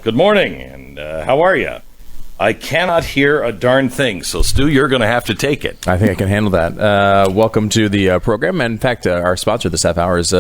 Good morning, and how are you? I cannot hear a darn thing, so Stu, you're going to have to take it. I think I can handle that. Welcome to the program. And in fact, our sponsor this half hour is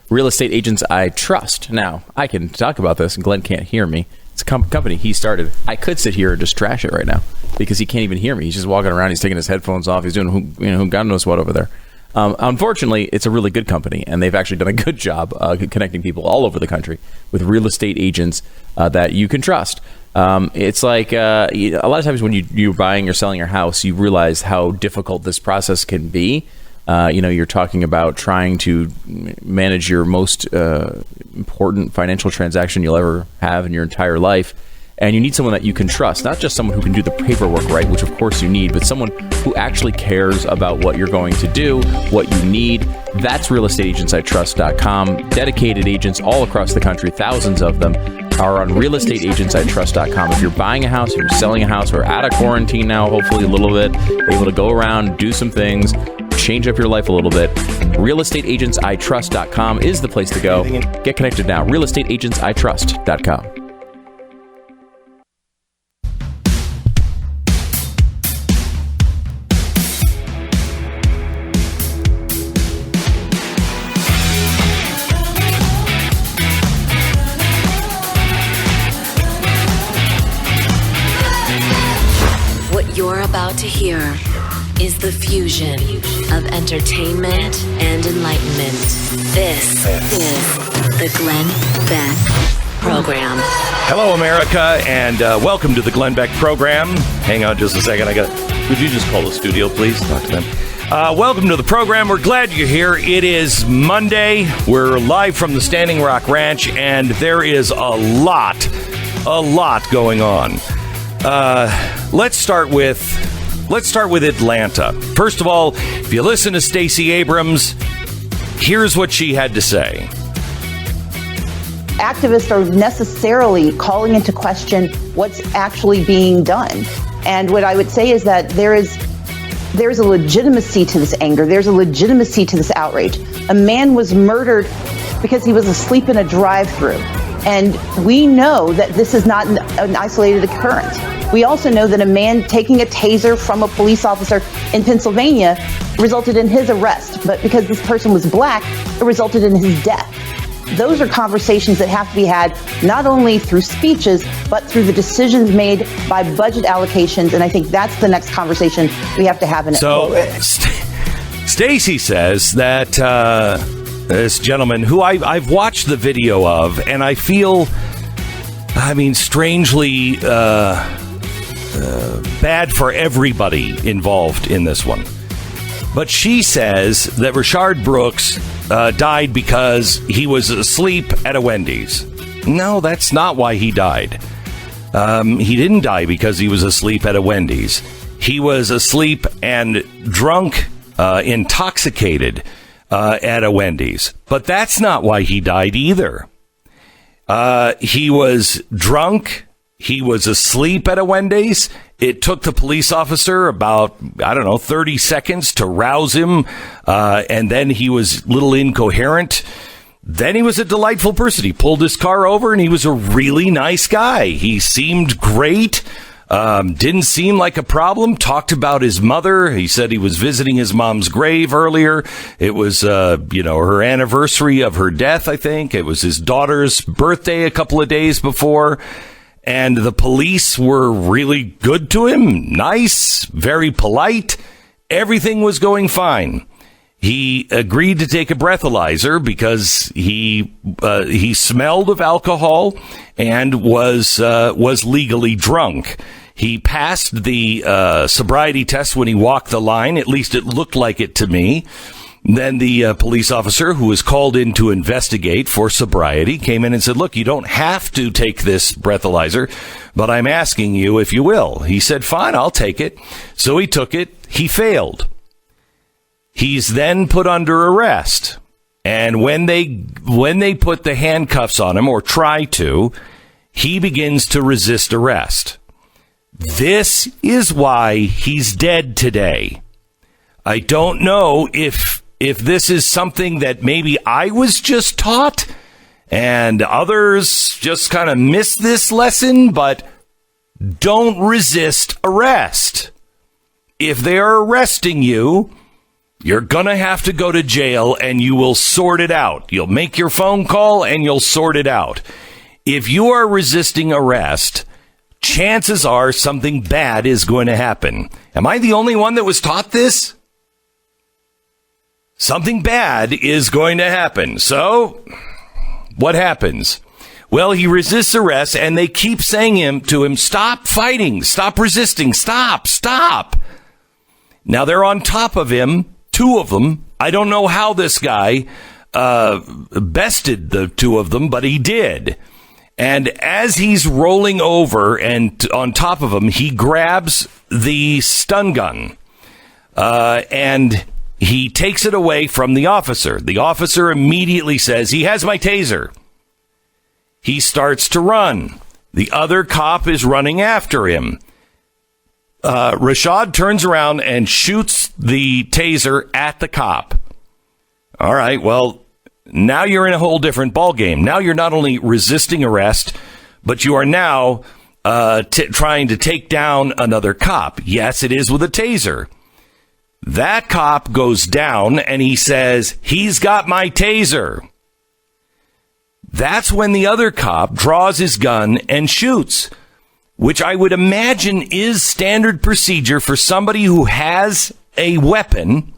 Real Estate Agents I Trust. Now, I can talk about this, and Glenn can't hear me. It's a company he started. I could sit here and just trash it right now because he can't even hear me. He's just walking around. He's taking his headphones off. He's doing who God knows what over there. Unfortunately, it's a really good company, and they've actually done a good job connecting people all over the country with real estate agents that you can trust. It's like a lot of times when you're buying or selling your house, you realize how difficult this process can be. You're talking about trying to manage your most important financial transaction you'll ever have in your entire life. And you need someone that you can trust, not just someone who can do the paperwork right, which of course you need, but someone who actually cares about what you're going to do, what you need. That's realestateagentsitrust.com. Dedicated agents all across the country, thousands of them, are on realestateagentsitrust.com. If you're buying a house, if you're selling a house, or out of quarantine now, hopefully a little bit, able to go around, do some things, change up your life a little bit, realestateagentsitrust.com is the place to go. Get connected now. realestateagentsitrust.com. You're about to hear is the fusion of entertainment and enlightenment. This is the Glenn Beck Program. Hello, America, and welcome to the Glenn Beck Program. Hang on just a second. Would you just call the studio, please? Talk to them. Welcome to the program. We're glad you're here. It is Monday. We're live from the Standing Rock Ranch, and there is a lot going on. Let's start with Atlanta. First of all, if you listen to Stacey Abrams, here's what she had to say. Activists are necessarily calling into question what's actually being done. And what I would say is that there's a legitimacy to this anger. There's a legitimacy to this outrage. A man was murdered because he was asleep in a drive-thru. And we know that this is not an isolated occurrence. We also know that a man taking a taser from a police officer in Pennsylvania resulted in his arrest. But because this person was black, it resulted in his death. Those are conversations that have to be had not only through speeches, but through the decisions made by budget allocations. And I think that's the next conversation we have to have in it. So Stacey says that this gentleman who I've watched the video of, and I feel, strangely bad for everybody involved in this one. But she says that Rayshard Brooks died because he was asleep at a Wendy's. No, that's not why he died. He didn't die because he was asleep at a Wendy's. He was asleep and drunk, intoxicated at a Wendy's. But that's not why he died either. He was drunk. He was asleep at a Wendy's. It took the police officer about, 30 seconds to rouse him. And then he was a little incoherent. Then he was a delightful person. He pulled his car over and he was a really nice guy. He seemed great. Didn't seem like a problem. Talked about his mother. He said he was visiting his mom's grave earlier. It was, her anniversary of her death, I think. It was his daughter's birthday a couple of days before. And the police were really good to him. Nice, very polite. Everything was going fine. He agreed to take a breathalyzer because he smelled of alcohol and was legally drunk. He passed the sobriety test when he walked the line. At least it looked like it to me. Then the police officer who was called in to investigate for sobriety came in and said, look, you don't have to take this breathalyzer, but I'm asking you if you will. He said, fine, I'll take it. So he took it. He failed. He's then put under arrest. And when they put the handcuffs on him or try to, he begins to resist arrest. This is why he's dead today. I don't know if this is something that maybe I was just taught And others just kind of miss this lesson, but don't resist arrest. If they are arresting you, you're going to have to go to jail and you will sort it out. You'll make your phone call and you'll sort it out. If you are resisting arrest, chances are something bad is going to happen. Am I the only one that was taught this? Something bad is going to happen. So, what happens? Well, he resists arrest and they keep saying to him, stop fighting, stop resisting, stop. Now they're on top of him, two of them. I don't know how this guy bested the two of them, but he did. And as he's rolling over and on top of him, he grabs the stun gun and he takes it away from the officer. The officer immediately says, he has my taser. He starts to run. The other cop is running after him. Rashad turns around and shoots the taser at the cop. All right, well, now you're in a whole different ballgame. Now you're not only resisting arrest, but you are now trying to take down another cop. Yes, it is with a taser. That cop goes down and he says, he's got my taser. That's when the other cop draws his gun and shoots, which I would imagine is standard procedure for somebody who has a weapon,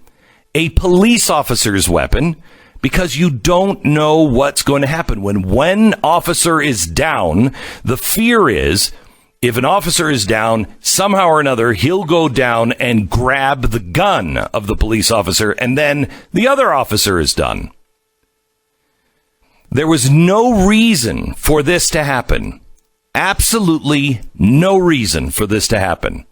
a police officer's weapon, because you don't know what's going to happen. When one officer is down, the fear is if an officer is down, somehow or another, he'll go down and grab the gun of the police officer, and then the other officer is done. There was no reason for this to happen. Absolutely no reason for this to happen.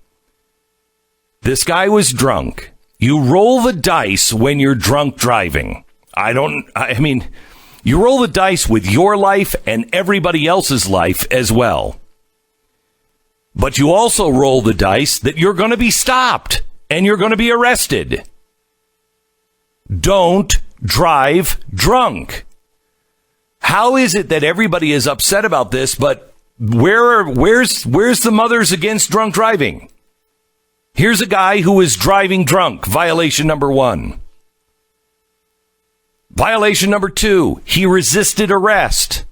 This guy was drunk. You roll the dice when you're drunk driving. I mean, you roll the dice with your life and everybody else's life as well. But you also roll the dice that you're going to be stopped and you're going to be arrested. Don't drive drunk. How is it that everybody is upset about this, but where's the Mothers Against Drunk Driving? Here's a guy who is driving drunk. Violation number 1. Violation number 2, he resisted arrest.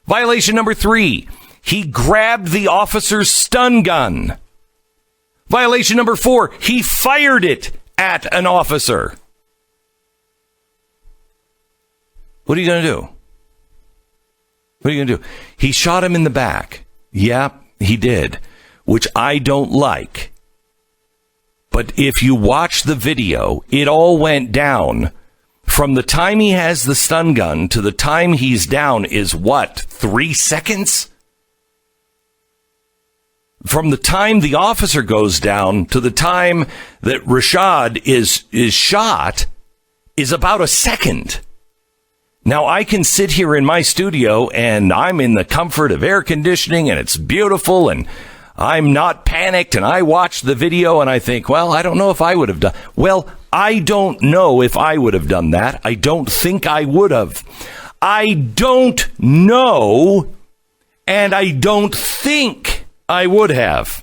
Violation number 3, he grabbed the officer's stun gun. Violation number 4, he fired it at an officer. What are you going to do? What are you going to do? He shot him in the back. Yeah, he did, which I don't like. But if you watch the video, it all went down. From the time he has the stun gun to the time he's down is what? 3 seconds? From the time the officer goes down to the time that Rashad is shot is about a second. Now, I can sit here in my studio and I'm in the comfort of air conditioning and it's beautiful and I'm not panicked and I watch the video and I think, well, I don't know if I would have done. Well, I don't know if I would have done that. I don't think I would have. I don't know, and I don't think I would have.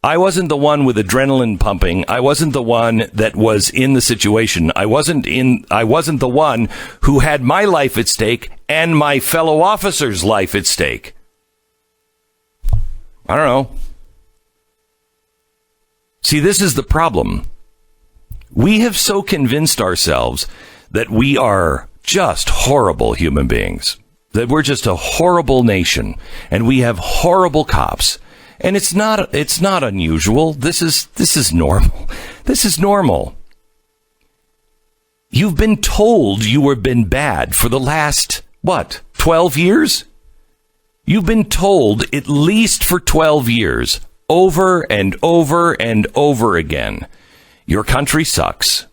I wasn't the one with adrenaline pumping. I wasn't the one that was in the situation. I wasn't the one who had my life at stake and my fellow officer's life at stake. I don't know. See, this is the problem. We have so convinced ourselves that we are just horrible human beings, that we're just a horrible nation, and we have horrible cops. And it's not unusual. This is normal. This is normal. You've been told you have been bad for the last, 12 years? You've been told at least for 12 years, over and over and over again, your country sucks.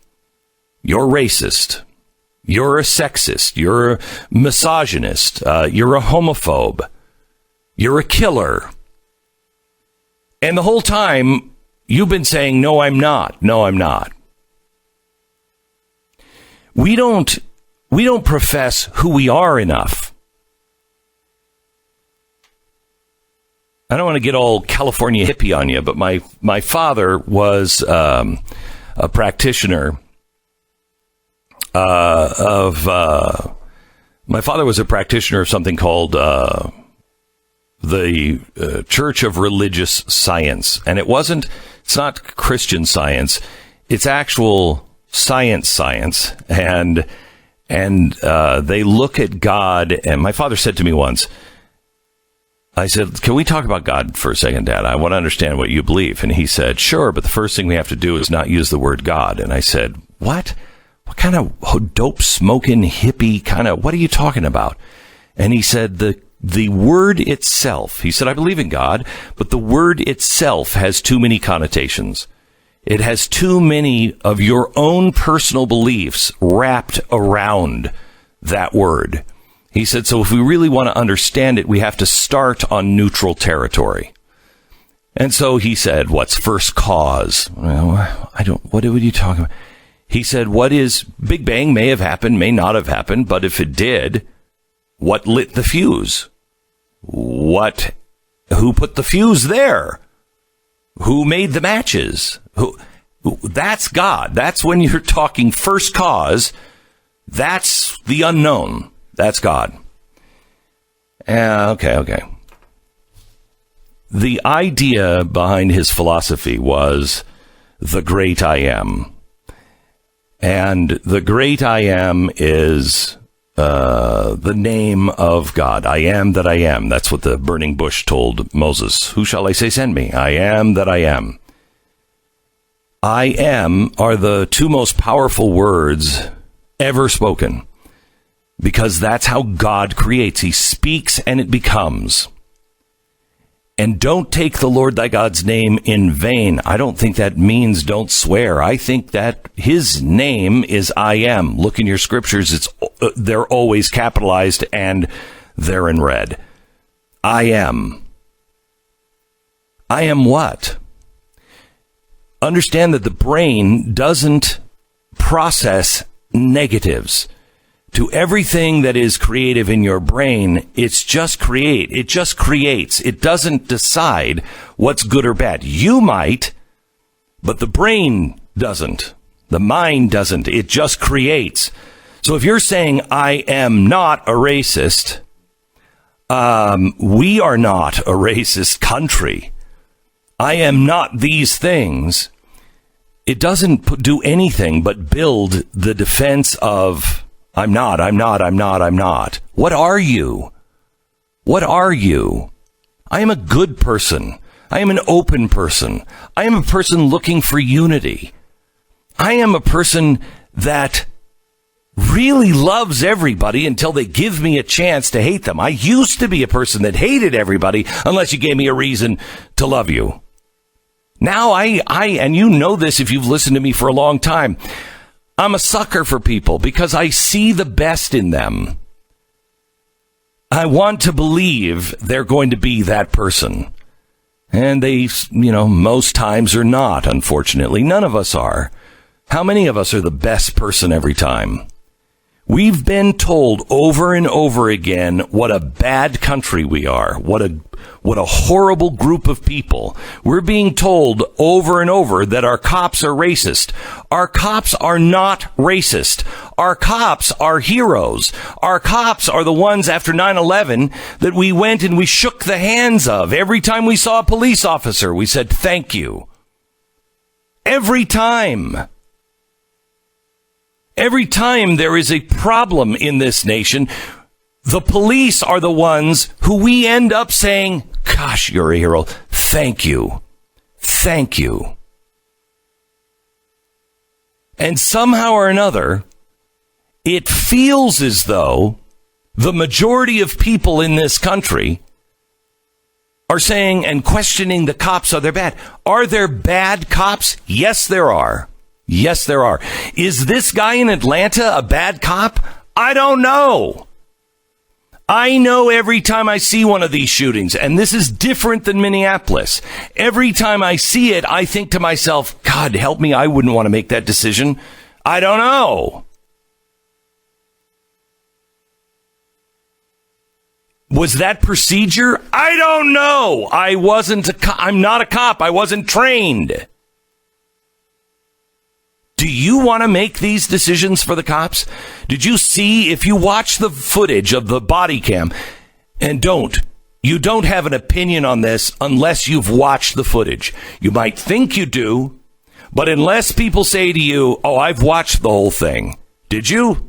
You're racist. You're a sexist. You're a misogynist. You're a homophobe. You're a killer. And the whole time, you've been saying, no, I'm not. No, I'm not. We don't we don't profess who we are enough. I don't want to get all California hippie on you, but my father was a practitioner my father was a practitioner of something called the Church of Religious Science. And it's not Christian Science. It's actual science. And they look at God. And my father said to me once, I said, can we talk about God for a second, Dad? I want to understand what you believe. And he said, sure, but the first thing we have to do is not use the word God. And I said, what? What kind of dope smoking hippie what are you talking about? And he said, the word itself, he said, I believe in God, but the word itself has too many connotations. It has too many of your own personal beliefs wrapped around that word. He said, so if we really want to understand it, we have to start on neutral territory. And so he said, what's first cause? Well, what are you talking about? He said, what is Big Bang may have happened, may not have happened, but if it did, what lit the fuse? Who put the fuse there? Who made the matches? That's God. That's when you're talking first cause. That's the unknown. That's God. Okay. The idea behind his philosophy was the great I am. And the great I am is the name of God. I am that I am. That's what the burning bush told Moses. Who shall I say send me? I am that I am. I am are the two most powerful words ever spoken, because that's how God creates. He speaks and it becomes. And don't take the Lord thy God's name in vain. I don't think that means don't swear. I think that his name is I am. Look in your scriptures. They're always capitalized and they're in red. I am. I am what? Understand that the brain doesn't process negatives. To everything that is creative in your brain, it's just create. It just creates. It doesn't decide what's good or bad. You might, but the brain doesn't. The mind doesn't. It just creates. So if you're saying, I am not a racist, we are not a racist country. I am not these things. It doesn't do anything but build the defense of I'm not. What are you? What are you? I am a good person. I am an open person. I am a person looking for unity. I am a person that really loves everybody until they give me a chance to hate them. I used to be a person that hated everybody unless you gave me a reason to love you. Now and you know this if you've listened to me for a long time, I'm a sucker for people because I see the best in them. I want to believe they're going to be that person. And they, most times are not, unfortunately. None of us are. How many of us are the best person every time? We've been told over and over again what a bad country we are. What a horrible group of people. We're being told over and over that our cops are racist. Our cops are not racist. Our cops are heroes. Our cops are the ones after 9/11 that we went and we shook the hands of. Every time we saw a police officer, we said, thank you. Every time. Every time there is a problem in this nation, the police are the ones who we end up saying, gosh, you're a hero. Thank you. Thank you. And somehow or another, it feels as though the majority of people in this country are saying and questioning the cops. Are they bad? Are there bad cops? Yes, there are. Yes, there are. Is this guy in Atlanta a bad cop? I don't know. I know every time I see one of these shootings, and this is different than Minneapolis. Every time I see it, I think to myself, God, help me, I wouldn't want to make that decision. I don't know. Was that procedure? I don't know. I'm not a cop. I wasn't trained. Do you want to make these decisions for the cops? Did you see, if you watch the footage of the body cam, and you don't have an opinion on this unless you've watched the footage. You might think you do, but unless people say to you, oh, I've watched the whole thing. Did you?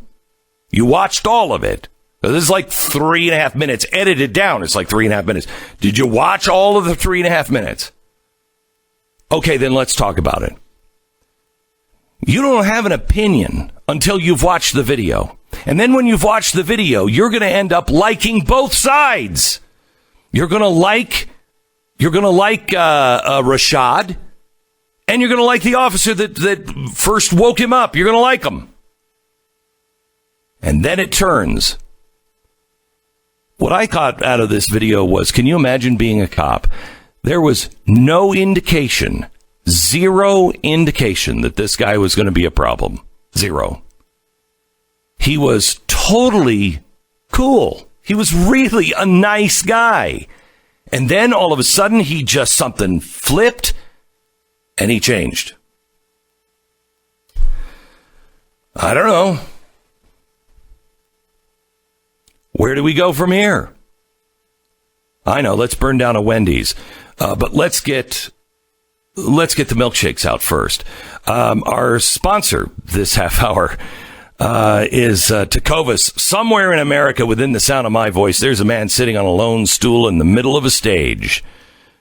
You watched all of it. This is like 3.5 minutes. Edited down, it's like 3.5 minutes. Did you watch all of the 3.5 minutes? Okay, then let's talk about it. You don't have an opinion until you've watched the video. And then when you've watched the video, you're going to end up liking both sides. You're going to like Rashad, and you're going to like the officer that first woke him up. You're going to like him. And then it turns. What I caught out of this video was, can you imagine being a cop? There was no indication, zero indication that this guy was going to be a problem. Zero. He was totally cool. He was really a nice guy. And then all of a sudden, something flipped and he changed. I don't know. Where do we go from here? I know, let's burn down a Wendy's. But let's get the milkshakes out first. Our sponsor this half hour is Tecovas. Somewhere in America, within the sound of my voice, there's a man sitting on a lone stool in the middle of a stage,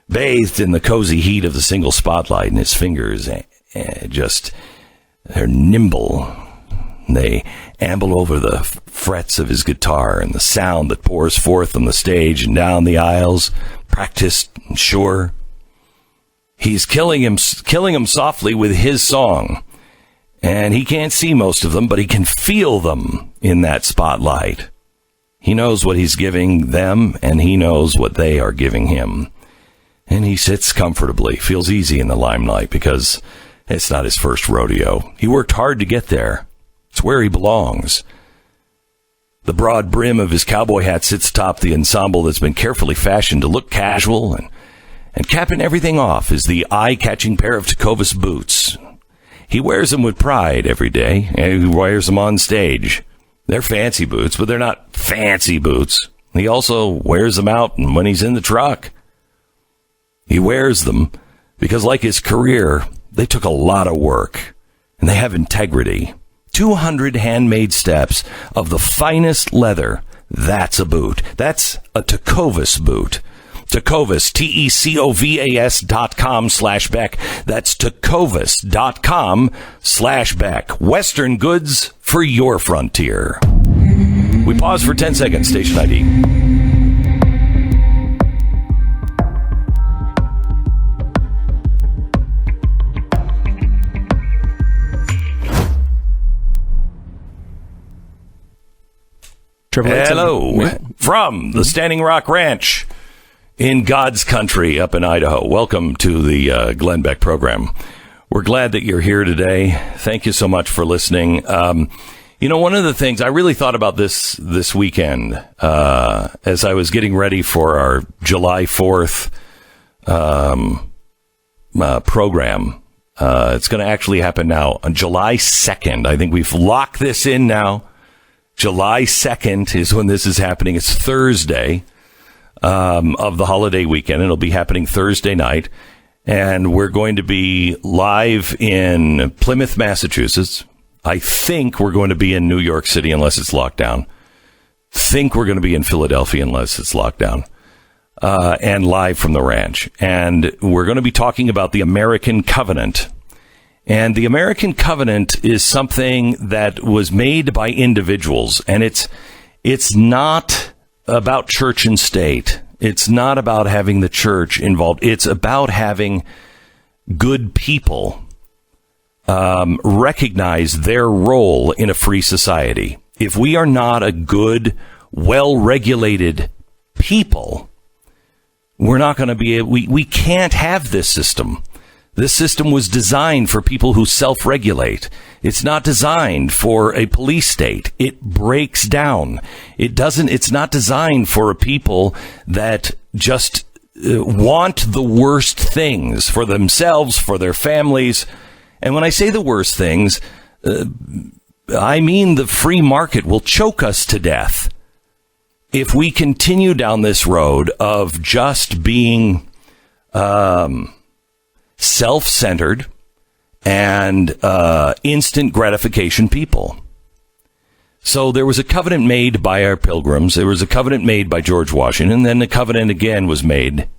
bathed in the cozy heat of the single spotlight, and his fingers they're nimble. They amble over the frets of his guitar and the sound that pours forth on the stage and down the aisles, practiced and sure. He's killing him softly with his song. And he can't see most of them, but he can feel them in that spotlight. He knows what he's giving them, and he knows what they are giving him. And he sits comfortably, feels easy in the limelight because it's not his first rodeo. He worked hard to get there. It's where he belongs. The broad brim of his cowboy hat sits atop the ensemble that's been carefully fashioned to look casual, and capping everything off is the eye-catching pair of Tecovas boots. He wears them with pride every day, and he wears them on stage. They're fancy boots, but they're not fancy boots. He also wears them out when he's in the truck. He wears them because, like his career, they took a lot of work, and they have integrity. 200 handmade steps of the finest leather. That's a boot. That's a Tecovas boot. Tecovas, TECOVAS.com/Beck. That's Tecovas.com/Beck. Western goods for your frontier. We pause for 10 seconds. Station ID. Hello from the Standing Rock Ranch in God's country up in Idaho. Welcome to the Glenn Beck program. We're glad that you're here today. Thank you so much for listening. One of the things I really thought about this weekend as I was getting ready for our July 4th program. It's going to actually happen now on July 2nd. I think we've locked this in now. July 2nd is when this is happening. It's Thursday of the holiday weekend. It'll be happening Thursday night. And we're going to be live in Plymouth, Massachusetts. I think we're going to be in New York City unless it's locked down. Think we're going to be in Philadelphia unless it's locked down. And live from the ranch. And we're going to be talking about the American Covenant. And the American Covenant is something that was made by individuals, and it's not about church and state. It's not about having the church involved. It's about having good people recognize their role in a free society. If we are not a good, well-regulated people, we're not going to be able, we can't have this system. This system was designed for people who self-regulate. It's not designed for a police state. It breaks down. It's not designed for a people that just want the worst things for themselves, for their families. And when I say the worst things, I mean the free market will choke us to death if we continue down this road of just being self-centered and instant gratification people. So there was a covenant made by our pilgrims. There was a covenant made by George Washington. And then the covenant again was made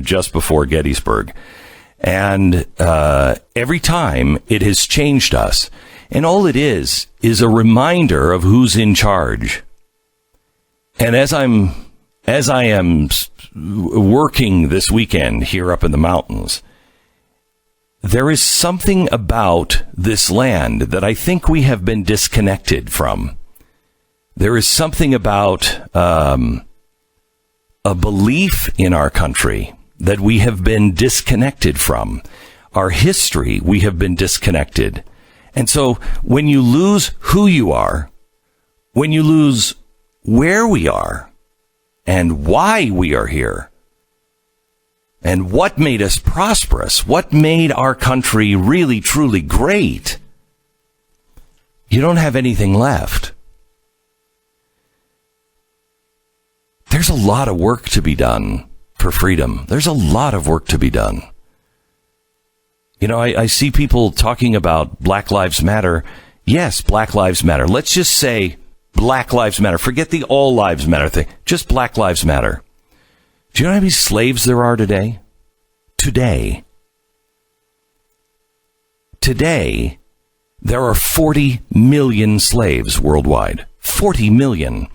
just before Gettysburg. And every time it has changed us. And all it is a reminder of who's in charge. And as I am working this weekend here up in the mountains, there is something about this land that I think we have been disconnected from. There is something about a belief in our country that we have been disconnected from. Our history, we have been disconnected. And so when you lose who you are, when you lose where we are and why we are here, and what made us prosperous, what made our country really, truly great, you don't have anything left. There's a lot of work to be done for freedom. There's a lot of work to be done. You know, I see people talking about Black Lives Matter. Yes, Black Lives Matter. Let's just say Black Lives Matter. Forget the All Lives Matter thing. Just Black Lives Matter. Do you know how many slaves there are today? Today, there are 40 million slaves worldwide. 40 million.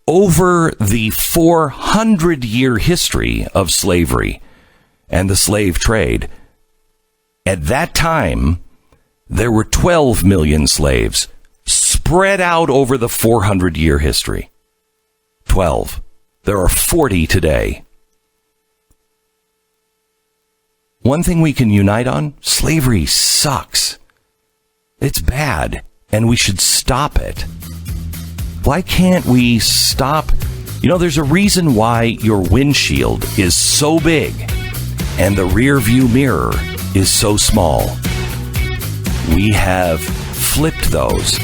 Over the 400-year history of slavery and the slave trade, at that time, there were 12 million slaves spread out over the 400-year history. 12. There are 40 today. One thing we can unite on, slavery sucks. It's bad, and we should stop it. Why can't we stop? You know, there's a reason why your windshield is so big and the rear view mirror is so small. We have flipped those,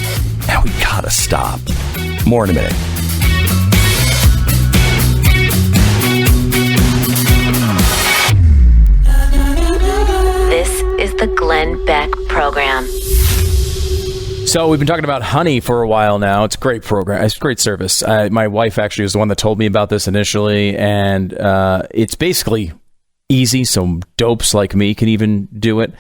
and we gotta stop. More in a minute. This is the Glenn Beck Program. So we've been talking about honey for a while now. It's a great program. It's a great service. My wife actually was the one that told me about this initially, and it's basically easy, so dopes like me can even do it.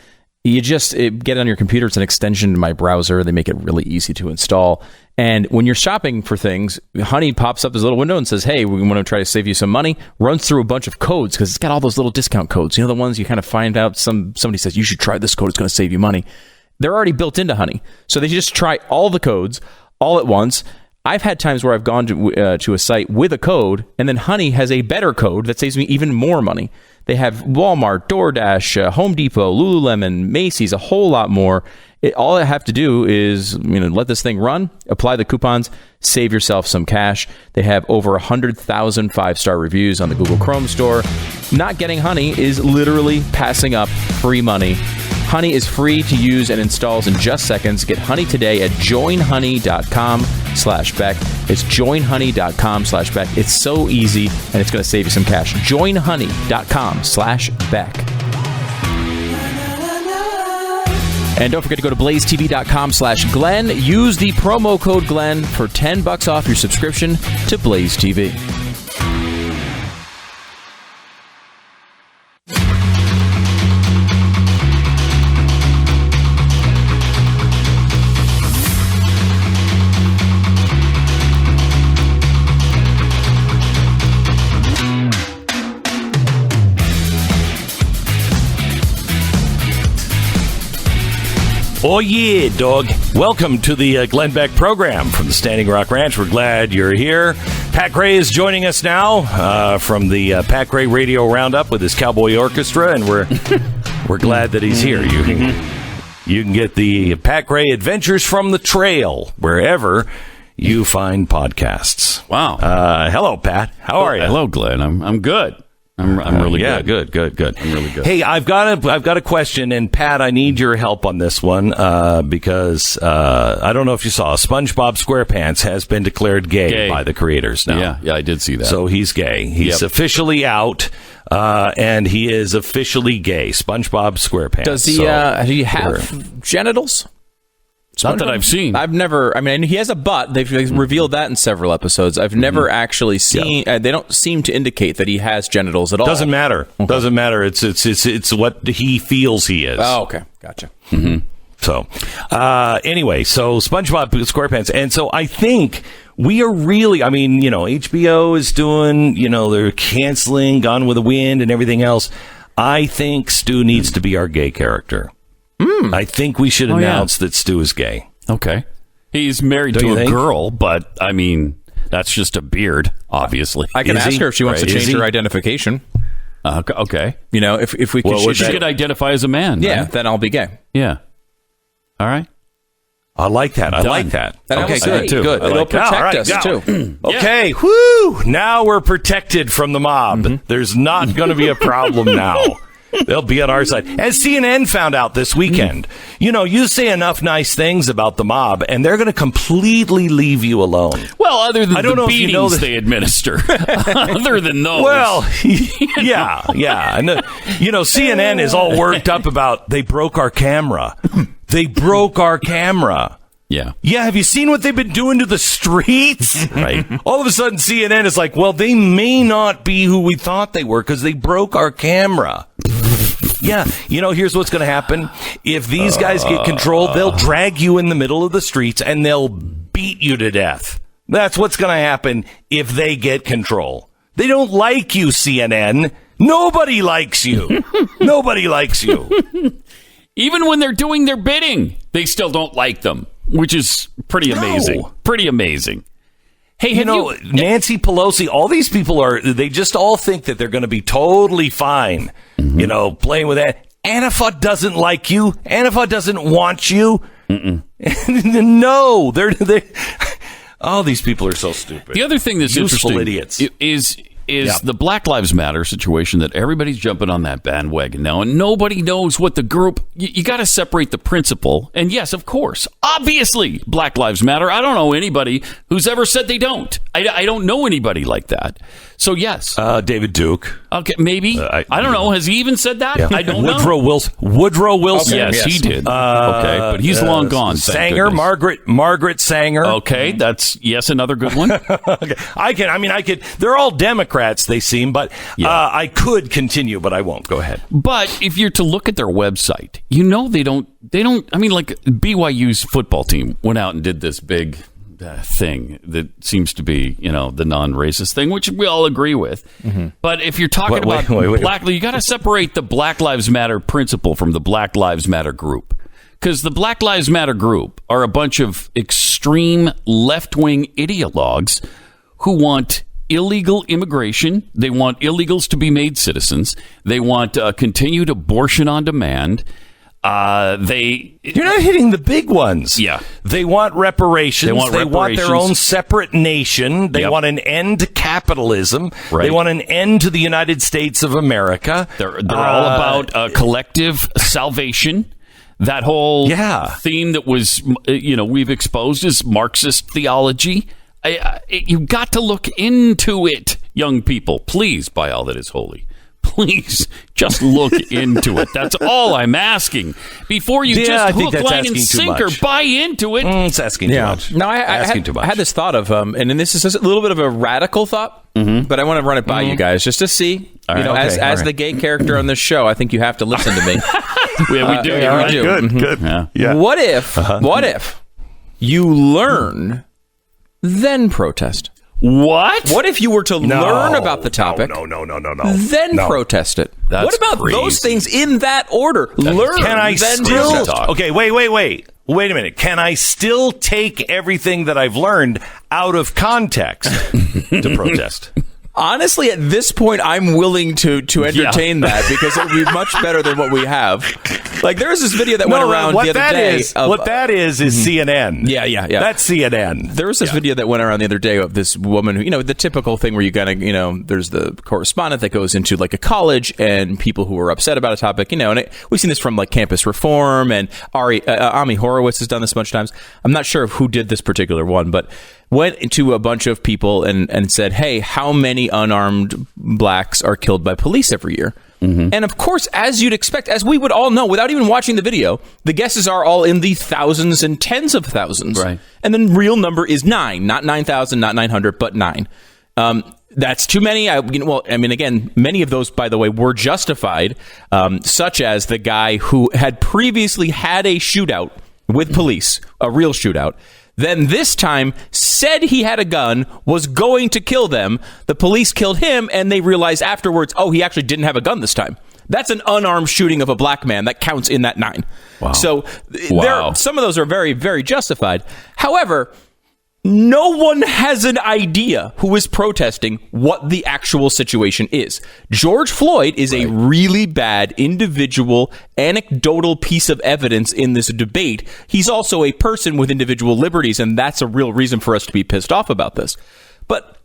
You just get it on your computer. It's an extension to my browser. They make it really easy to install. And when you're shopping for things, Honey pops up this little window and says, hey, we want to try to save you some money. Runs through a bunch of codes because it's got all those little discount codes. You know, the ones you kind of find out somebody says, you should try this code. It's going to save you money. They're already built into Honey. So they just try all the codes all at once. I've had times where I've gone to a site with a code, and then Honey has a better code that saves me even more money. They have Walmart, DoorDash, Home Depot, Lululemon, Macy's, a whole lot more. All I have to do is let this thing run, apply the coupons, save yourself some cash. They have over 100,000 5-star reviews on the Google Chrome store. Not getting Honey is literally passing up free money. Honey is free to use and installs in just seconds. Get Honey today at joinhoney.com/Beck. It's joinhoney.com/Beck. It's so easy, and it's going to save you some cash. joinhoney.com/Beck. And don't forget to go to blazetv.com/Glenn. Use the promo code Glenn for $10 off your subscription to Blaze TV. Oh, yeah, dog. Welcome to the Glenn Beck program from the Standing Rock Ranch. We're glad you're here. Pat Gray is joining us now from the Pat Gray Radio Roundup with his Cowboy Orchestra, and we're We're glad that he's here. You can get the Pat Gray Adventures from the Trail wherever you find podcasts. Wow. Hello, Pat. How are you? Hello, Glenn. I'm good. I'm really good. Good. I'm really good. Hey, I've got a question, and Pat, I need your help on this one because I don't know if you saw, Spongebob SquarePants has been declared gay by the creators now. Yeah, I did see that. So he's gay. He's officially out, and he is officially gay. Spongebob SquarePants. Does he? Do you have genitals? Not that I've seen. I've never. I mean, he has a butt. They've revealed that in several episodes. I've never actually seen. They don't seem to indicate that he has genitals at all. Doesn't matter. Okay. Doesn't matter. It's what he feels he is. Oh, okay, gotcha. So, anyway, so SpongeBob SquarePants, and so I think we are really. I mean, HBO is doing. They're canceling Gone with the Wind and everything else. I think Stu needs to be our gay character. I think we should announce that Stu is gay. Okay. He's married to a girl, but, I mean, that's just a beard, obviously. I can ask her if she wants to change her identification. Okay. If we could... she could identify as a man. Yeah, right? then I'll be gay. Yeah. All right. I like that. Okay, good. It'll protect us, too. Okay, whoo! Now we're protected from the mob. There's not going to be a problem now. They'll be on our side. As CNN found out this weekend, you say enough nice things about the mob, and they're going to completely leave you alone. Well, other than I don't the know beatings they administer. Other than those. Well, yeah. And, CNN is all worked up about they broke our camera. They broke our camera. Yeah. Yeah, have you seen what they've been doing to the streets? Right. All of a sudden, CNN is like, well, they may not be who we thought they were because they broke our camera. Yeah, here's what's going to happen. If these guys get control, they'll drag you in the middle of the streets and they'll beat you to death. That's what's going to happen if they get control. They don't like you, CNN. Nobody likes you. Nobody likes you. Even when they're doing their bidding, they still don't like them, which is pretty amazing. Pretty amazing. Hey, Nancy Pelosi, all these people they just all think that they're going to be totally fine, playing with that. Antifa doesn't like you. Antifa doesn't want you. No, all these people are so stupid. The other thing that's Useful interesting idiots. is the Black Lives Matter situation that everybody's jumping on that bandwagon now, and nobody knows what the group... You got to separate the principle. And yes, of course, obviously, Black Lives Matter. I don't know anybody who's ever said they don't. I don't know anybody like that. So, yes. David Duke. Okay, maybe. I don't know. Has he even said that? Yeah. I don't know. Woodrow Wilson. Okay, yes, he did. Okay, but he's long gone. Sanger, Margaret Sanger. Okay, that's, another good one. Okay. I could. They're all Democrats, they seem, but I could continue, but I won't. Go ahead. But if you're to look at their website, they don't, I mean, like BYU's football team went out and did this big thing that seems to be, the non-racist thing, which we all agree with. But if you're talking about black, you got to separate the Black Lives Matter principle from the Black Lives Matter group. Because the Black Lives Matter group are a bunch of extreme left-wing ideologues who want illegal immigration. They want illegals to be made citizens. They want continued abortion on demand. You're not hitting the big ones. Yeah. They want reparations. They want their own separate nation. They want an end to capitalism. Right. They want an end to the United States of America. They're all about collective salvation. That whole theme that was, we've exposed as Marxist theology. You've got to look into it, young people. Please, by all that is holy. Please, just look into it. That's all I'm asking. Before you just hook, line, and sinker, buy into it. It's asking too much. No, I had this thought of, and this is a little bit of a radical thought, but I want to run it by you guys just to see. As the gay character on this show, I think you have to listen to me. We do. We do. Good. Yeah. What if you learn, then protest? What if you were to learn about the topic? No. Then protest it. That's what about crazy. those things in that order? Learn. Can I then still? protest. Okay, wait a minute. Can I still take everything that I've learned out of context to protest? Honestly, at this point, I'm willing to entertain that because it would be much better than what we have. Like, there's this video that went around the other day. What that is CNN. Yeah. That's CNN. There was this video that went around the other day of this woman who, the typical thing where you gotta, there's the correspondent that goes into like a college and people who are upset about a topic, and we've seen this from like campus reform, and Ami Horowitz has done this a bunch of times. I'm not sure who did this particular one, but went into a bunch of people and said, hey, how many unarmed blacks are killed by police every year? Mm-hmm. And of course, as you'd expect, as we would all know, without even watching the video, the guesses are all in the thousands and tens of thousands. Right. And the real number is 9, not 9,000, not 900, but 9. That's too many. Again, many of those, by the way, were justified, such as the guy who had previously had a shootout with police, a real shootout. Then this time said he had a gun, was going to kill them. The police killed him, and they realized afterwards, oh, he actually didn't have a gun this time. That's an unarmed shooting of a black man. That counts in that 9. Wow. So some of those are very, very justified. However, no one has an idea who is protesting what the actual situation is. George Floyd is a really bad individual, anecdotal piece of evidence in this debate. He's also a person with individual liberties, and that's a real reason for us to be pissed off about this. But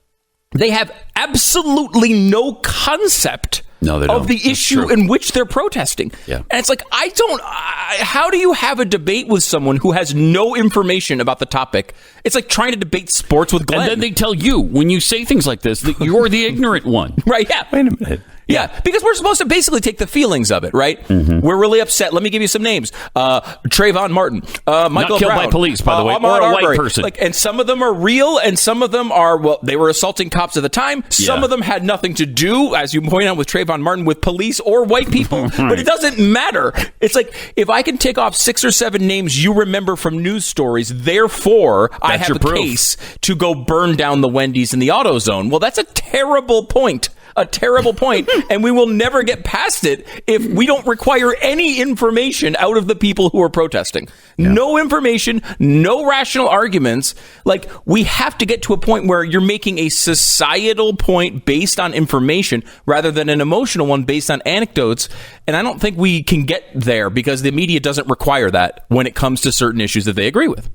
they have absolutely no concept of the issue in which they're protesting. Yeah. And it's like, how do you have a debate with someone who has no information about the topic? It's like trying to debate sports with Glenn. And then they tell you, when you say things like this, that you're the ignorant one. Right, yeah. Wait a minute. Yeah, because we're supposed to basically take the feelings of it, right? Mm-hmm. We're really upset. Let me give you some names. Trayvon Martin, Michael Not killed Brown, by police, by the way, Ahmaud or a Arbery. white person. And some of them are real, and some of them are, they were assaulting cops at the time. Some of them had nothing to do, as you point out with Trayvon Martin, with police or white people. But it doesn't matter. It's like, if I can take off 6 or 7 names you remember from news stories, therefore, I have a case to go burn down the Wendy's in the AutoZone. Well, that's a terrible point. And we will never get past it if we don't require any information out of the people who are protesting. Yeah. No information, no rational arguments. Like, we have to get to a point where you're making a societal point based on information rather than an emotional one based on anecdotes. And I don't think we can get there because the media doesn't require that when it comes to certain issues that they agree with.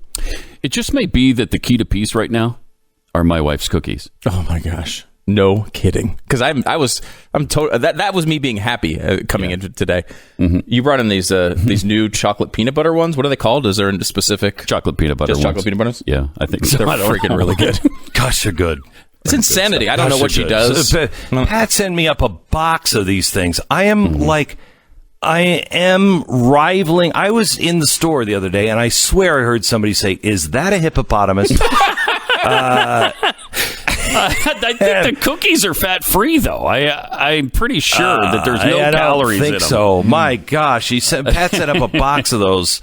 It just may be that the key to peace right now are my wife's cookies. Oh my gosh. No kidding. Because that was me being happy coming into today. Mm-hmm. You brought in these new chocolate peanut butter ones. What are they called? Is there a specific chocolate peanut butter? Just chocolate peanut butters? Yeah, I think so. They're freaking really good. Gosh, they're good. It's insanity. I don't know what she does. Pat sent me up a box of these things. I am rivaling. I was in the store the other day, and I swear I heard somebody say, "Is that a hippopotamus?" I think the cookies are fat-free, though. I'm pretty sure that there's no calories in them. I don't think so. My gosh. Pat set up a box of those,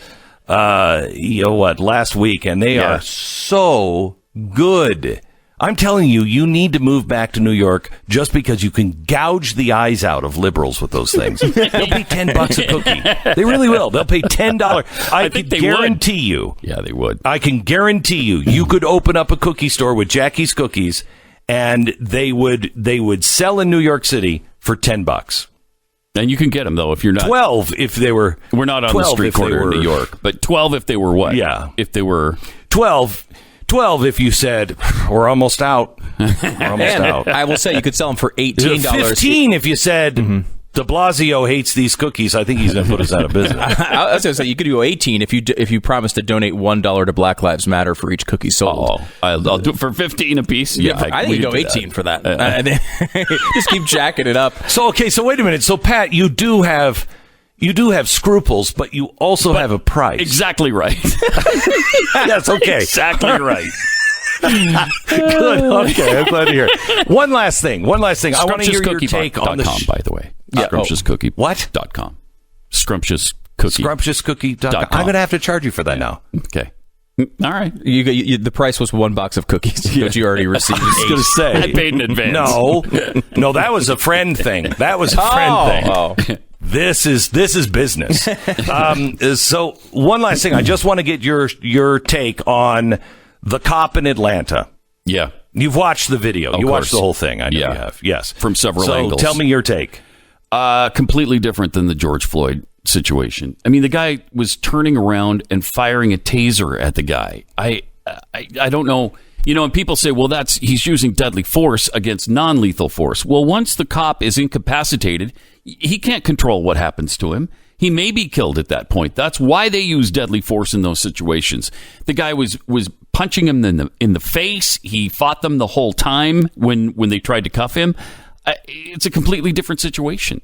last week, and they are so good. I'm telling you, you need to move back to New York just because you can gouge the eyes out of liberals with those things. They'll pay $10 a cookie. They really will. They'll pay $10. I can guarantee you. Yeah, they would. I can guarantee you. You could open up a cookie store with Jackie's Cookies, and they would sell in New York City for $10. And you can get them, though, if you're not. 12 if they were. We're not on the street corner in New York, but 12 if they were what? Yeah. If they were. 12 if you said, we're almost out. We're almost out. I will say you could sell them for $18. 15 if you said, de Blasio hates these cookies. I think he's going to put us out of business. I was going to say, you could go 18 if you promise to donate $1 to Black Lives Matter for each cookie sold. Oh, I'll do it for 15 apiece. Yeah, I think you go 18 for that. Just keep jacking it up. So wait a minute. So, Pat, you do have scruples, but you also have a price. Exactly right. Yes, okay. Exactly right. Good. Okay, I'm glad to hear it. One last thing. I want to hear your take on the by the way. Yeah. Scrumptiouscookie. What? .com. Scrumptious Cookie. Scrumptiouscookie.com. I'm going to have to charge you for that now. Okay. All right. The price was $1 box of cookies that you already received. I was going to say. I paid in advance. No, that was a friend thing. Thing. This is business. So one last thing. I just want to get your take on the cop in Atlanta. Yeah. You've watched the video. Of You course. watched the whole thing. I know Yeah. you have. Yes. From several so angles. Tell me your take. Completely different than the George Floyd situation. I mean, the guy was turning around and firing a taser at the guy. I don't know. And people say, well, he's using deadly force against non-lethal force. Well, once the cop is incapacitated, he can't control what happens to him. He may be killed at that point. That's why they use deadly force in those situations. The guy was punching him in the face. He fought them the whole time when they tried to cuff him. It's a completely different situation.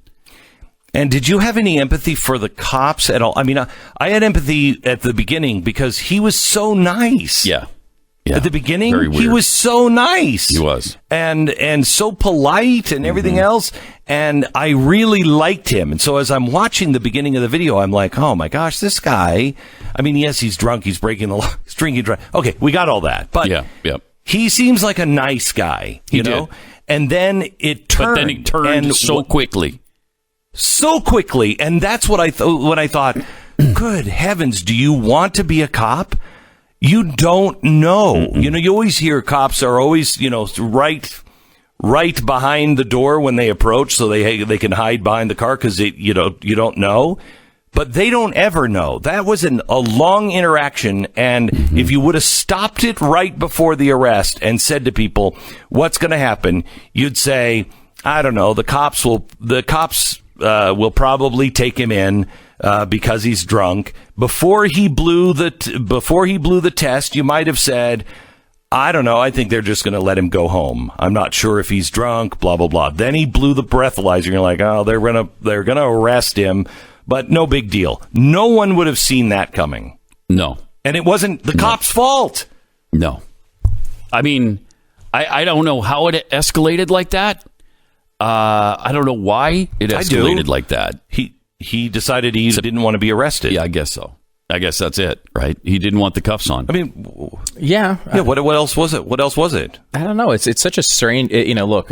And did you have any empathy for the cops at all? I mean, I had empathy at the beginning because he was so nice. Yeah. At the beginning, Very weird. he was so nice. He was. And so polite and everything else. And I really liked him. And so as I'm watching the beginning of the video, I'm like, oh my gosh, this guy. I mean, yes, he's drunk. He's breaking the law. He's drinking drunk. Okay, we got all that. But he seems like a nice guy, you know? Did. And then it turned. But then he turned so quickly. So quickly. And that's what I thought when I thought, good heavens, do you want to be a cop? You don't know. You always hear cops are always, right behind the door when they approach so they can hide behind the car because you don't know. But they don't ever know. That was a long interaction. And if you would have stopped it right before the arrest and said to people, what's going to happen? You'd say, I don't know, the cops will probably take him in because he's drunk. Before he blew the test, you might have said, I don't know, I think they're just going to let him go home. I'm not sure if he's drunk, blah, blah, blah. Then he blew the breathalyzer. You're like, oh, they're going to arrest him, but no big deal. No one would have seen that coming. No. And it wasn't the cop's fault. No. I mean, I don't know how it escalated like that. I don't know why it escalated like that. He decided he didn't want to be arrested. Yeah, I guess so. I guess that's it, right? He didn't want the cuffs on. I mean, yeah. What else was it? What else was it? I don't know. It's such a strange. Look,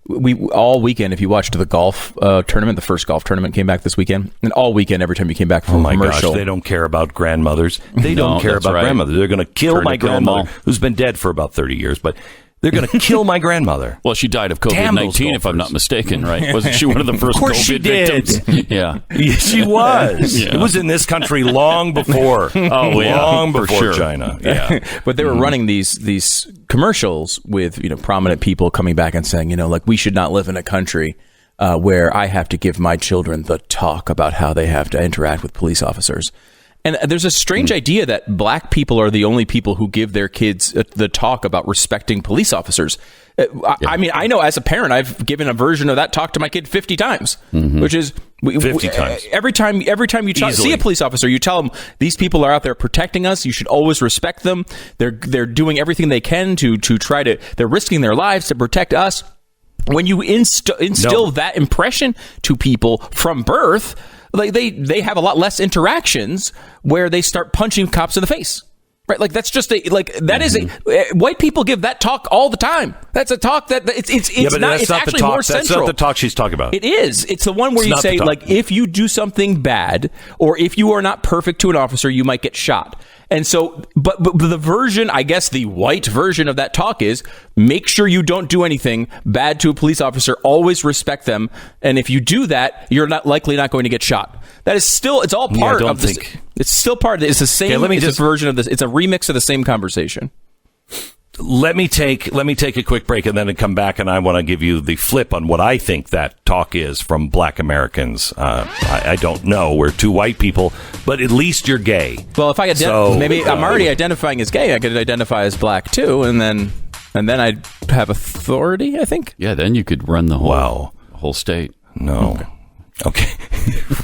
we all weekend. If you watched the golf tournament, the first golf tournament came back this weekend, and all weekend, every time you came back from a commercial, gosh, they don't care about grandmothers. They don't care about grandmothers. They're going to kill my grandmother, who's been dead for about 30 years, but. They're going to kill my grandmother. Well, she died of COVID-19, if I'm not mistaken, right? Wasn't she one of the first COVID victims? Yeah. She was. Yeah. It was in this country long before. Long before China. Yeah. But they were running these commercials with, prominent people coming back and saying, like, we should not live in a country where I have to give my children the talk about how they have to interact with police officers. And there's a strange idea that black people are the only people who give their kids the talk about respecting police officers. I mean, I know as a parent, I've given a version of that talk to my kid 50 times, which is 50 times. Every time you see a police officer, you tell them these people are out there protecting us. You should always respect them. They're doing everything they can to try to. They're risking their lives to protect us. When you instill that impression to people from birth. Like they have a lot less interactions where they start punching cops in the face, right? Like that's just white people give that talk all the time. That's a talk that it's actually more central. That's not the talk she's talking about. It is. It's the one where you say like if you do something bad or if you are not perfect to an officer, you might get shot. And so, but the version, I guess the white version of that talk is make sure you don't do anything bad to a police officer. Always respect them. And if you do that, you're not going to get shot. That is still, it's all part of this. It's still part of it. It's the same version of this. It's a remix of the same conversation. Let me take a quick break and then come back, and I want to give you the flip on what I think that talk is from black Americans. I don't know. We're two white people, but at least you're gay. Well, if I maybe I'm already identifying as gay, I could identify as black too, and then I'd have authority, I think. Yeah, then you could run the whole state. No. Okay.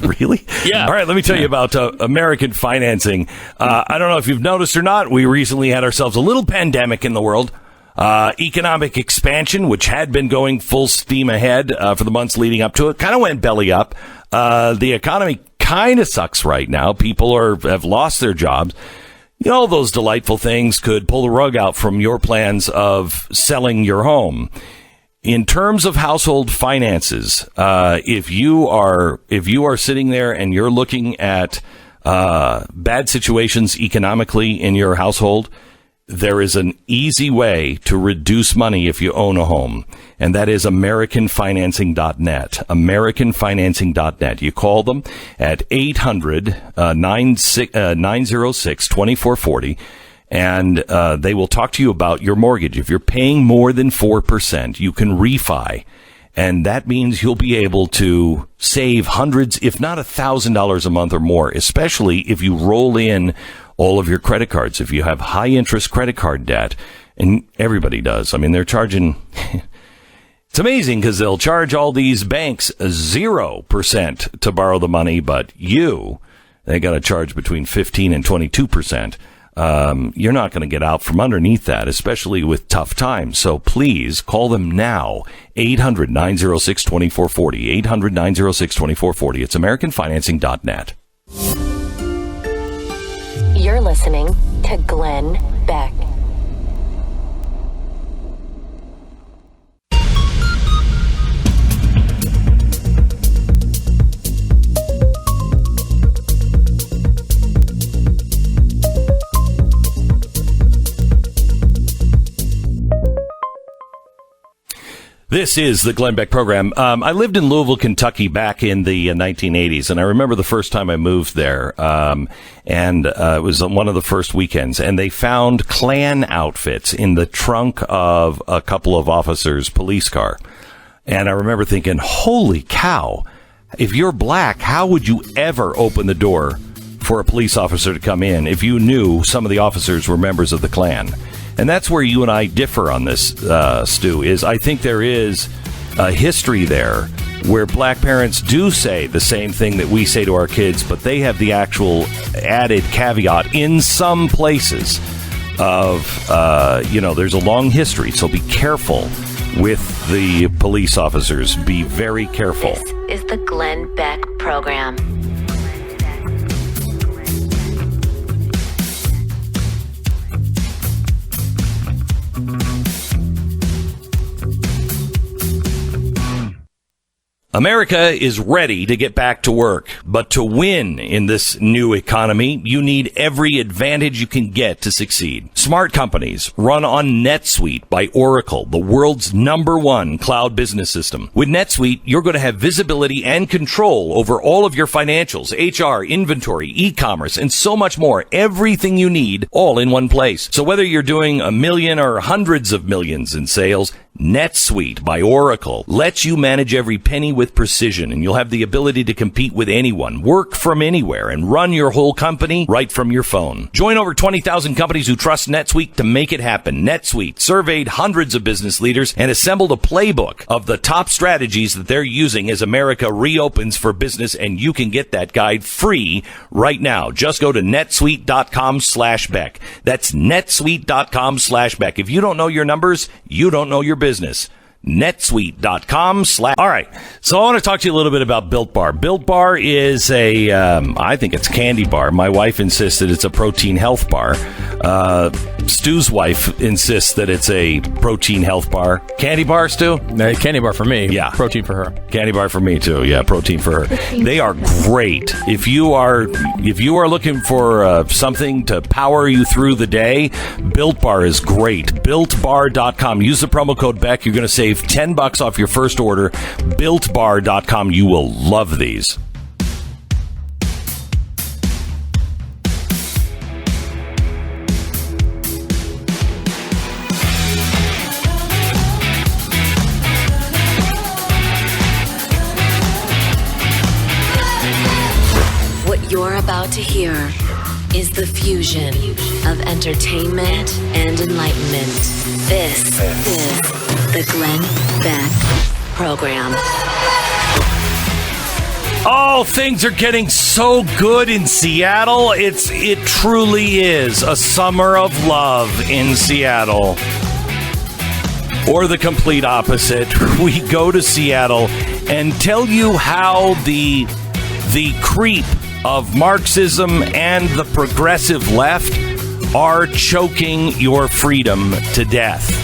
Really? Yeah. All right, let me tell you about American financing. I don't know if you've noticed or not, we recently had ourselves a little pandemic in the world. Economic expansion, which had been going full steam ahead for the months leading up to it, kind of went belly up. The economy kind of sucks right now. People have lost their jobs. All those delightful things could pull the rug out from your plans of selling your home. In terms of household finances, if you are sitting there and you're looking at bad situations economically in your household, there is an easy way to reduce money if you own a home, and that is AmericanFinancing.net. AmericanFinancing.net. You call them at 800-906-2440, and they will talk to you about your mortgage. If you're paying more than 4%, you can refi, and that means you'll be able to save hundreds, if not $1,000 a month or more, especially if you roll in all of your credit cards. If you have high interest credit card debt, and everybody does. I mean, they're charging, it's amazing because they'll charge all these banks 0% to borrow the money, but they got to charge between 15 and 22%. You're not going to get out from underneath that, especially with tough times. So please call them now. 800-906-2440. 800-906-2440. It's AmericanFinancing.net. You're listening to Glenn Beck. This is the Glenn Beck program. I lived in Louisville, Kentucky back in the 1980s, and I remember the first time I moved there, and it was one of the first weekends, and they found Klan outfits in the trunk of a couple of officers' police car. And I remember thinking, holy cow, if you're black, how would you ever open the door for a police officer to come in if you knew some of the officers were members of the Klan? And that's where you and I differ on this, Stu, is I think there is a history there where black parents do say the same thing that we say to our kids, but they have the actual added caveat in some places of, there's a long history. So be careful with the police officers. Be very careful. This is the Glenn Beck program. America is ready to get back to work, but to win in this new economy, you need every advantage you can get to succeed. Smart companies run on NetSuite by Oracle, the world's #1 cloud business system. With NetSuite, you're going to have visibility and control over all of your financials, HR, inventory, e-commerce, and so much more. Everything you need, all in one place. So whether you're doing $1 million or hundreds of millions in sales, NetSuite by Oracle lets you manage every penny with precision, and you'll have the ability to compete with anyone, work from anywhere, and run your whole company right from your phone. Join over 20,000 companies who trust NetSuite to make it happen. NetSuite surveyed hundreds of business leaders and assembled a playbook of the top strategies that they're using as America reopens for business, and you can get that guide free right now. Just go to netsuite.com/Beck. That's netsuite.com/Beck. If you don't know your numbers, you don't know your business. netsuite.com/. All right. So I want to talk to you a little bit about Built Bar. Built Bar is I think it's candy bar. My wife insists that it's a protein health bar. Stu's wife insists that it's a protein health bar. Candy bar, Stu? Candy bar for me. Yeah. Protein for her. Candy bar for me too. Yeah, protein for her. They are great. If you are looking for something to power you through the day, Built Bar is great. BuiltBar.com. Use the promo code Beck. You're going to save $10 off your first order. BuiltBar.com. You will love these. You're about to hear is the fusion of entertainment and enlightenment. This is the Glenn Beck program. Oh, things are getting so good in Seattle. It truly is a summer of love in Seattle. Or the complete opposite. We go to Seattle and tell you how the creep of Marxism and the progressive left are choking your freedom to death.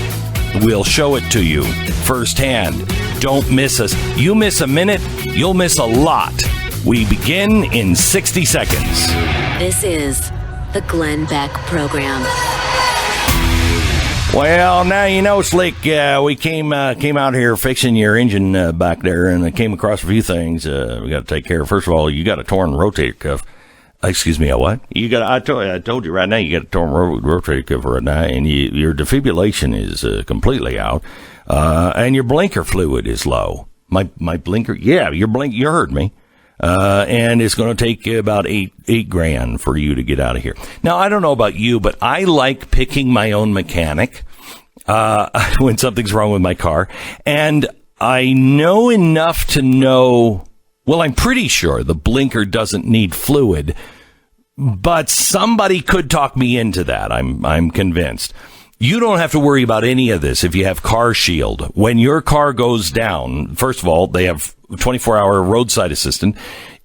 We'll show it to you firsthand. Don't miss us. You miss a minute, you'll miss a lot. We begin in 60 seconds. This is the Glenn Beck program. Well, now you know, Slick, we came out here fixing your engine back there, and I came across a few things we got to take care of. First of all, you got a torn rotator cuff. Excuse me, a what? I told you right now, you got a torn rotator cuff right now, and your defibrillation is completely out, and your blinker fluid is low. My blinker, yeah, you heard me. And it's going to take about $8,000 for you to get out of here. Now, I don't know about you, but I like picking my own mechanic, when something's wrong with my car. And I know enough to know, well, I'm pretty sure the blinker doesn't need fluid, but somebody could talk me into that. I'm convinced. You don't have to worry about any of this if you have Car Shield. When your car goes down, first of all, they have 24-hour roadside assistant.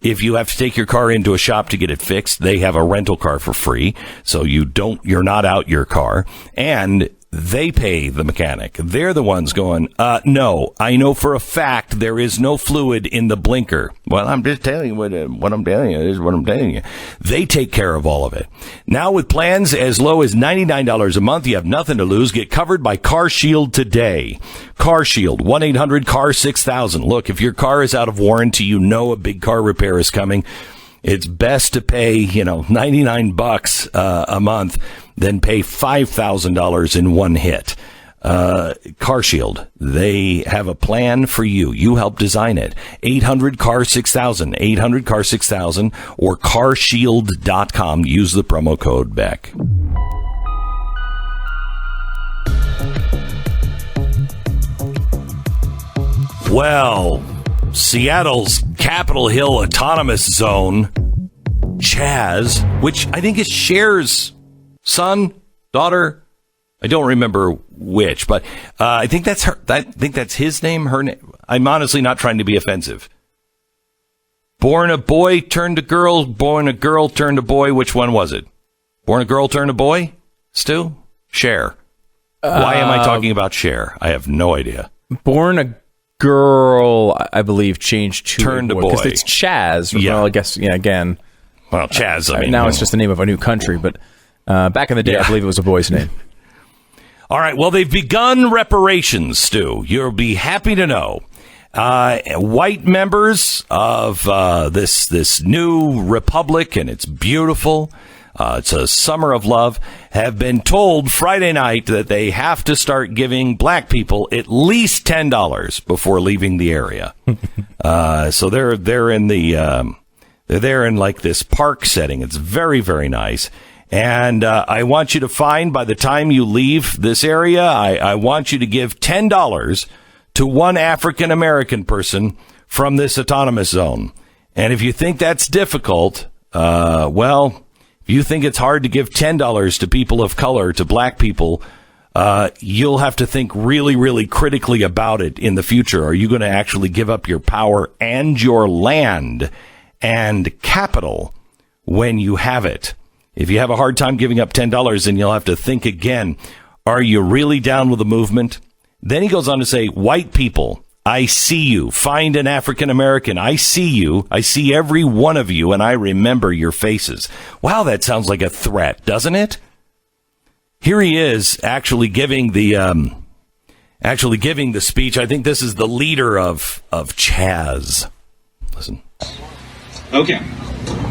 If you have to take your car into a shop to get it fixed, they have a rental car for free. So you're not out your car. And they pay the mechanic. They're the ones going, no, I know for a fact there is no fluid in the blinker. Well, I'm just telling you what I'm telling you is what I'm telling you. They take care of all of it. Now with plans as low as $99 a month, you have nothing to lose. Get covered by Car Shield today. Car Shield, 1-800-CAR-6000. Look, if your car is out of warranty, you know a big car repair is coming. It's best to pay, $99 a month than pay $5,000 in one hit. Car Shield, they have a plan for you. You help design it. 800-CAR-6000, 800-CAR-6000, or carshield.com. Use the promo code Beck. Well, Seattle's Capitol Hill Autonomous Zone, Chaz, which I think is Cher's son, daughter, I don't remember which, but I think that's her. I think that's his name, her name. I'm honestly not trying to be offensive. Born a boy, turned a girl. Born a girl, turned a boy. Which one was it? Born a girl, turned a boy? Stu? Cher. Why am I talking about Cher? I have no idea. Born a girl, I believe, changed to turned a boy. Because it's Chaz. Yeah. Well, I guess, again. Well, Chaz, I mean. Now it's just the name of a new country, but back in the day, I believe it was a boy's name. All right. Well, they've begun reparations, Stu. You'll be happy to know. White members of this new republic, and it's beautiful. It's a summer of love, have been told Friday night that they have to start giving black people at least $10 before leaving the area. So they're in like this park setting. It's very, very nice. And I want you to find, by the time you leave this area, I want you to give $10 to one African-American person from this autonomous zone. And if you think that's difficult, if you think it's hard to give $10 to people of color, to black people, you'll have to think really, really critically about it in the future. Are you going to actually give up your power and your land and capital when you have it? If you have a hard time giving up $10, then you'll have to think again. Are you really down with the movement? Then he goes on to say, white people, I see you. Find an African American. I see you. I see every one of you, and I remember your faces. Wow, that sounds like a threat, doesn't it? Here he is actually giving the speech. I think this is the leader of Chaz. Listen. Okay.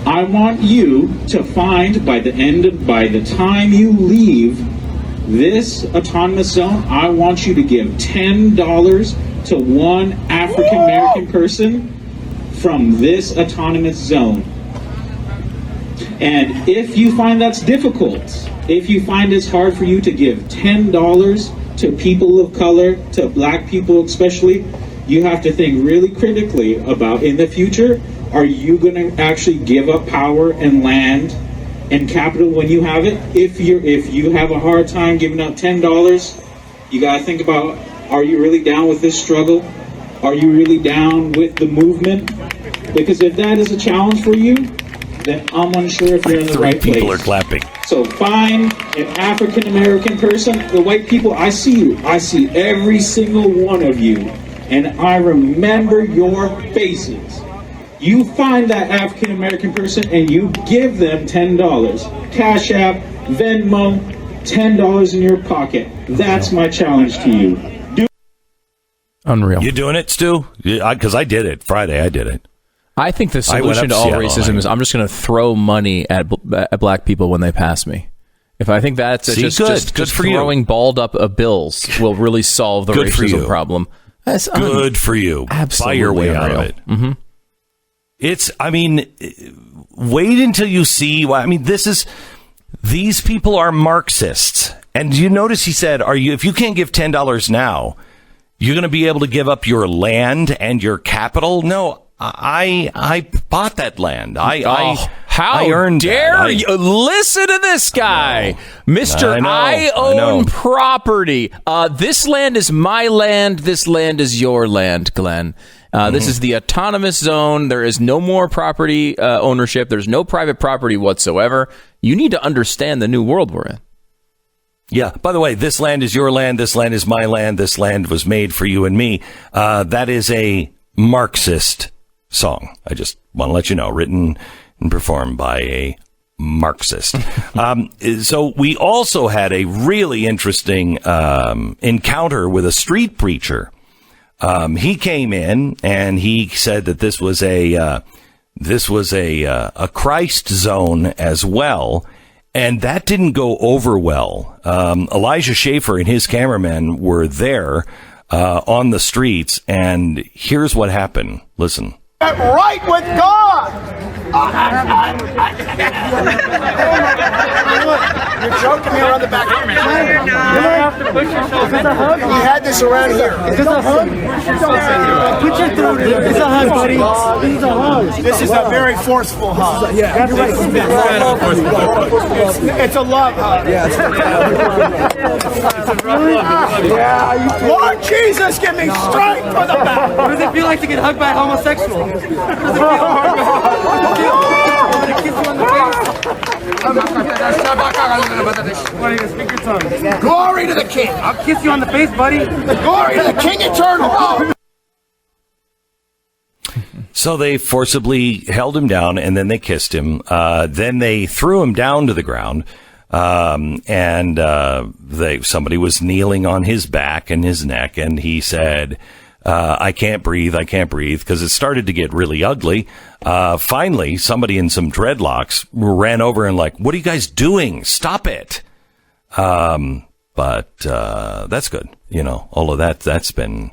I want you to find by the time you leave this autonomous zone, I want you to give $10 to one African American person from this autonomous zone. And if you find that's difficult, if you find it's hard for you to give $10 to people of color, to black people especially, you have to think really critically about, in the future, are you going to actually give up power and land and capital when you have it? If you have a hard time giving up $10, you got to think about, are you really down with this struggle? Are you really down with the movement? Because if that is a challenge for you, then I'm unsure if you're in the right place. People are clapping. So find an African American person. The white people, I see you. I see every single one of you. And I remember your faces. You find that African American person and you give them $10. Cash App, Venmo, $10 in your pocket. That's my challenge to you. Unreal. You doing it, Stu? Because I did it. Friday, I did it. I think the solution to all racism is I'm just going to throw money at black people when they pass me. If I think that's just throwing balled up bills will really solve the racism problem. That's good for you. Absolutely buy your way unreal. out of it. Mm-hmm. Wait until you see. These people are Marxists, and you notice he said, if you can't give $10 now, you're going to be able to give up your land and your capital? No, I bought that land. I earned dare you listen to this guy, Mr. I own property. This land is my land. This land is your land, Glenn. This is the autonomous zone. There is no more property ownership. There's no private property whatsoever. You need to understand the new world we're in. Yeah. By the way, this land is your land. This land is my land. This land was made for you and me. That is a Marxist song. I just want to let you know, written and performed by a Marxist. So we also had a really interesting encounter with a street preacher. He came in and he said that this was a Christ zone as well. And that didn't go over well. Elijah Schaefer and his cameramen were there on the streets, and here's what happened. Listen. Right with God. You're joking me around the back. You have to push yourself. Is this a hug? We had this around here. Is this a hug? Put your throat in. It's a hug, buddy. This is a hug. This is a very forceful hug. Yeah, you're right. It's a love hug. Yeah, it's Lord Jesus, give me strength for the back. What does it feel like to get hugged by a homosexual? Does it feel Glory to the King. I'll kiss you on the face, buddy. Glory to the King eternal. So they forcibly held him down, and then they kissed him. Then they threw him down to the ground, and somebody was kneeling on his back and his neck, and he said, I can't breathe, because it started to get really ugly. Finally, somebody in some dreadlocks ran over and like, what are you guys doing? Stop it. But that's good. All of that's been,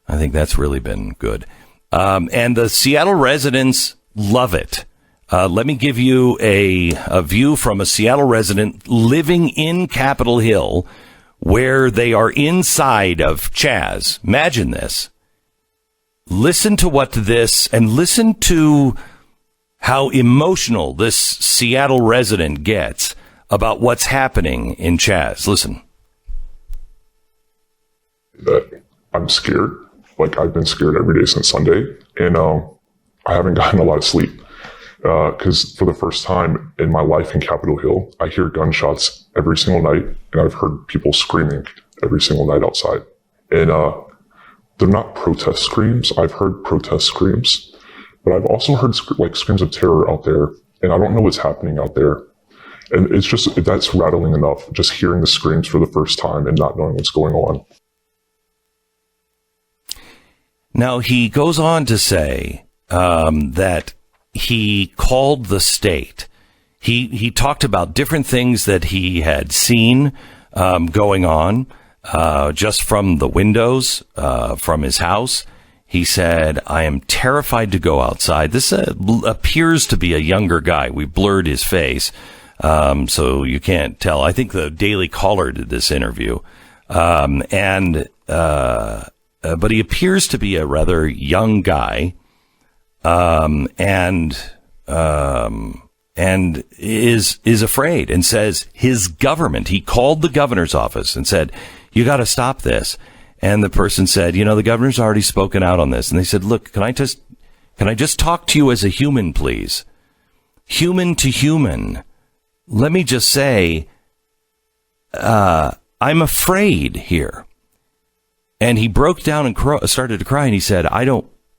I think that's really been good. And the Seattle residents love it. Let me give you a view from a Seattle resident living in Capitol Hill, where they are inside of Chaz. Imagine this. Listen to listen to how emotional this Seattle resident gets about what's happening in Chaz. Listen. That I'm scared. Like, I've been scared every day since Sunday, and I haven't gotten a lot of sleep because for the first time in my life in Capitol Hill, I hear gunshots every single night, and I've heard people screaming every single night outside. And they're not protest screams. I've heard protest screams, but I've also heard screams of terror out there, and I don't know what's happening out there. And it's just, that's rattling enough, just hearing the screams for the first time and not knowing what's going on. Now, he goes on to say that he called the state. He talked about different things that he had seen going on just from the windows from his house. He said, I am terrified to go outside. This appears to be a younger guy. We blurred his face, so you can't tell. I think the Daily Caller did this interview. But he appears to be a rather young guy, and is afraid, and says his government, he called the governor's office and said, you got to stop this. And the person said, the governor's already spoken out on this. And they said, look, can I just talk to you as a human, please? Human to human. Let me just say, I'm afraid here. And he broke down and started to cry, and he said,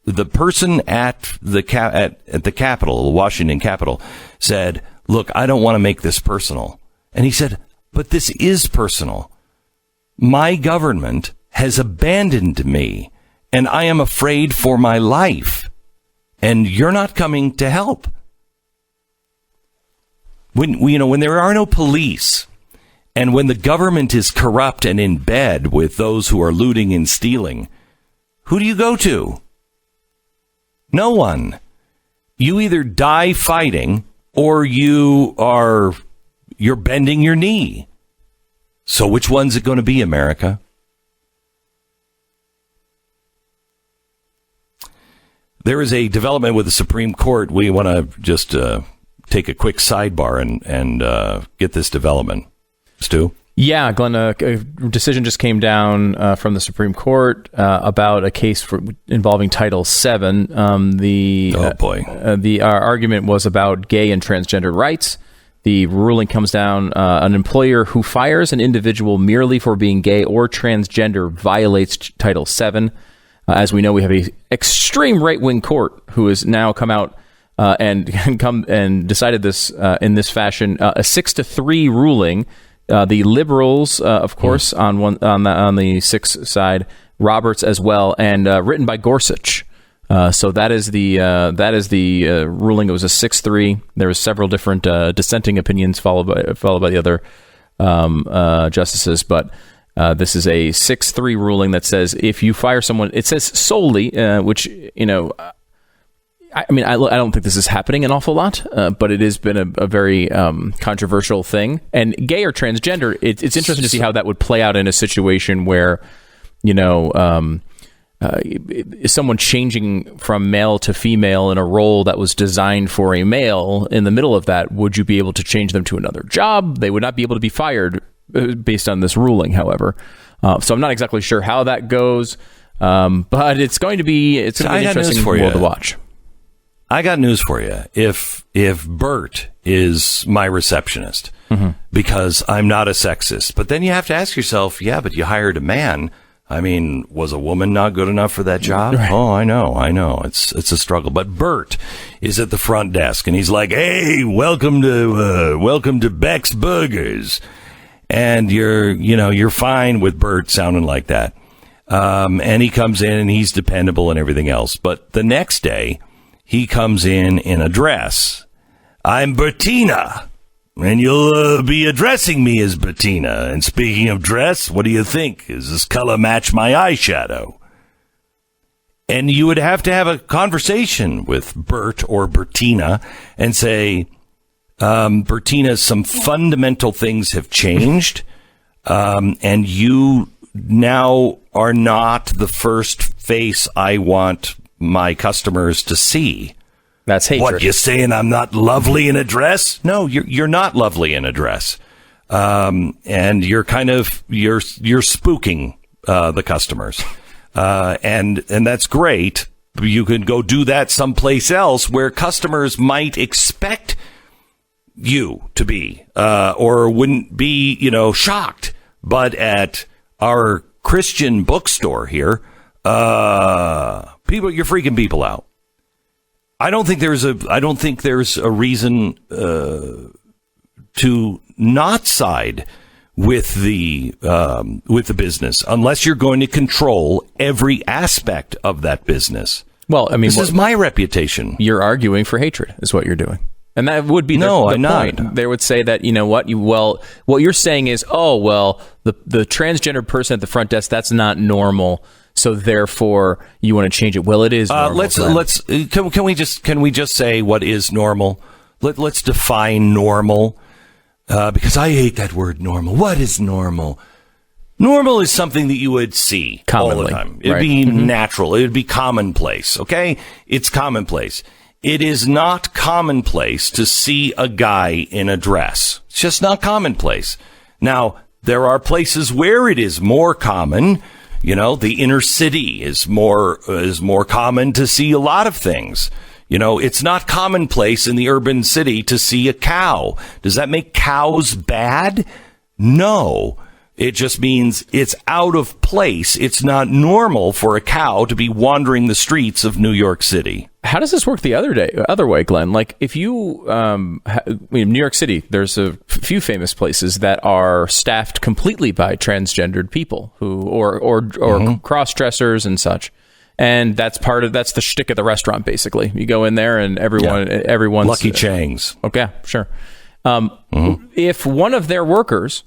the person at the Capitol, the Washington Capitol, said, look, I don't want to make this personal. And he said, But this is personal. My government has abandoned me, and I am afraid for my life. And you're not coming to help. When there are no police, and when the government is corrupt and in bed with those who are looting and stealing, who do you go to? No one. You either die fighting, or you're bending your knee. So which one's it going to be, America? There is a development with the Supreme Court. We want to just take a quick sidebar and get this development. Stu? Yeah, Glenn, a decision just came down from the Supreme Court about a case involving Title VII. The argument was about gay and transgender rights. The ruling comes down, an employer who fires an individual merely for being gay or transgender violates Title VII. As we know, we have a extreme right-wing court who has now come out and decided this in this fashion, a 6-3 ruling. The liberals, of course, on the 6 side, Roberts as well, and written by Gorsuch. So that is the ruling. It was a 6-3. There was several different dissenting opinions followed by the other justices, but this is a 6-3 ruling that says if you fire someone, it says solely, which I don't think this is happening an awful lot, but it has been a very controversial thing. And gay or transgender, it's interesting to see how that would play out in a situation where, is someone changing from male to female in a role that was designed for a male. In the middle of that, would you be able to change them to another job? They would not be able to be fired based on this ruling, however. So I'm not exactly sure how that goes, but it's going to be an interesting world to watch. I got news for you. If Bert is my receptionist, because I'm not a sexist, but then you have to ask yourself, yeah, but you hired a man. I mean, was a woman not good enough for that job? Right. Oh, I know. It's a struggle. But Bert is at the front desk, and he's like, "Hey, welcome to Beck's Burgers," and you're fine with Bert sounding like that. And he comes in, and he's dependable and everything else. But the next day, he comes in a dress. I'm Bertina, and you'll be addressing me as Bertina. And speaking of dress, what do you think? Does this color match my eyeshadow? And you would have to have a conversation with Bert or Bertina and say, Bertina, some fundamental things have changed, and you now are not the first face I want my customers to see. That's hatred. What, you saying I'm not lovely in a dress? No, you're not lovely in a dress. And you're kind of, you're spooking, the customers. And that's great. You can go do that someplace else where customers might expect you to be, or wouldn't be, shocked. But at our Christian bookstore here, you're freaking people out. I don't think there's a reason to not side with the business unless you're going to control every aspect of that business. Well, I mean, this is my reputation. You're arguing for hatred, is what you're doing. And that would be the I'm point. not. They would say that, what you're saying is, the transgender person at the front desk, that's not normal. So therefore, you want to change it. Well, it is normal. Can we just say what is normal? Let's define normal, because I hate that word normal. What is normal? Normal is something that you would see commonly, all the time. It'd be natural. It would be commonplace. Okay, it's commonplace. It is not commonplace to see a guy in a dress. It's just not commonplace. Now, there are places where it is more common. The inner city is more common to see a lot of things. It's not commonplace in the urban city to see a cow. Does that make cows bad? No. It just means it's out of place. It's not normal for a cow to be wandering the streets of New York City. How does this work the other way, Glenn? Like if you, New York City, there's a few famous places that are staffed completely by transgendered people or cross-dressers and such. And that's the shtick of the restaurant, basically. You go in there and everyone's Lucky Chang's. Okay, sure. If one of their workers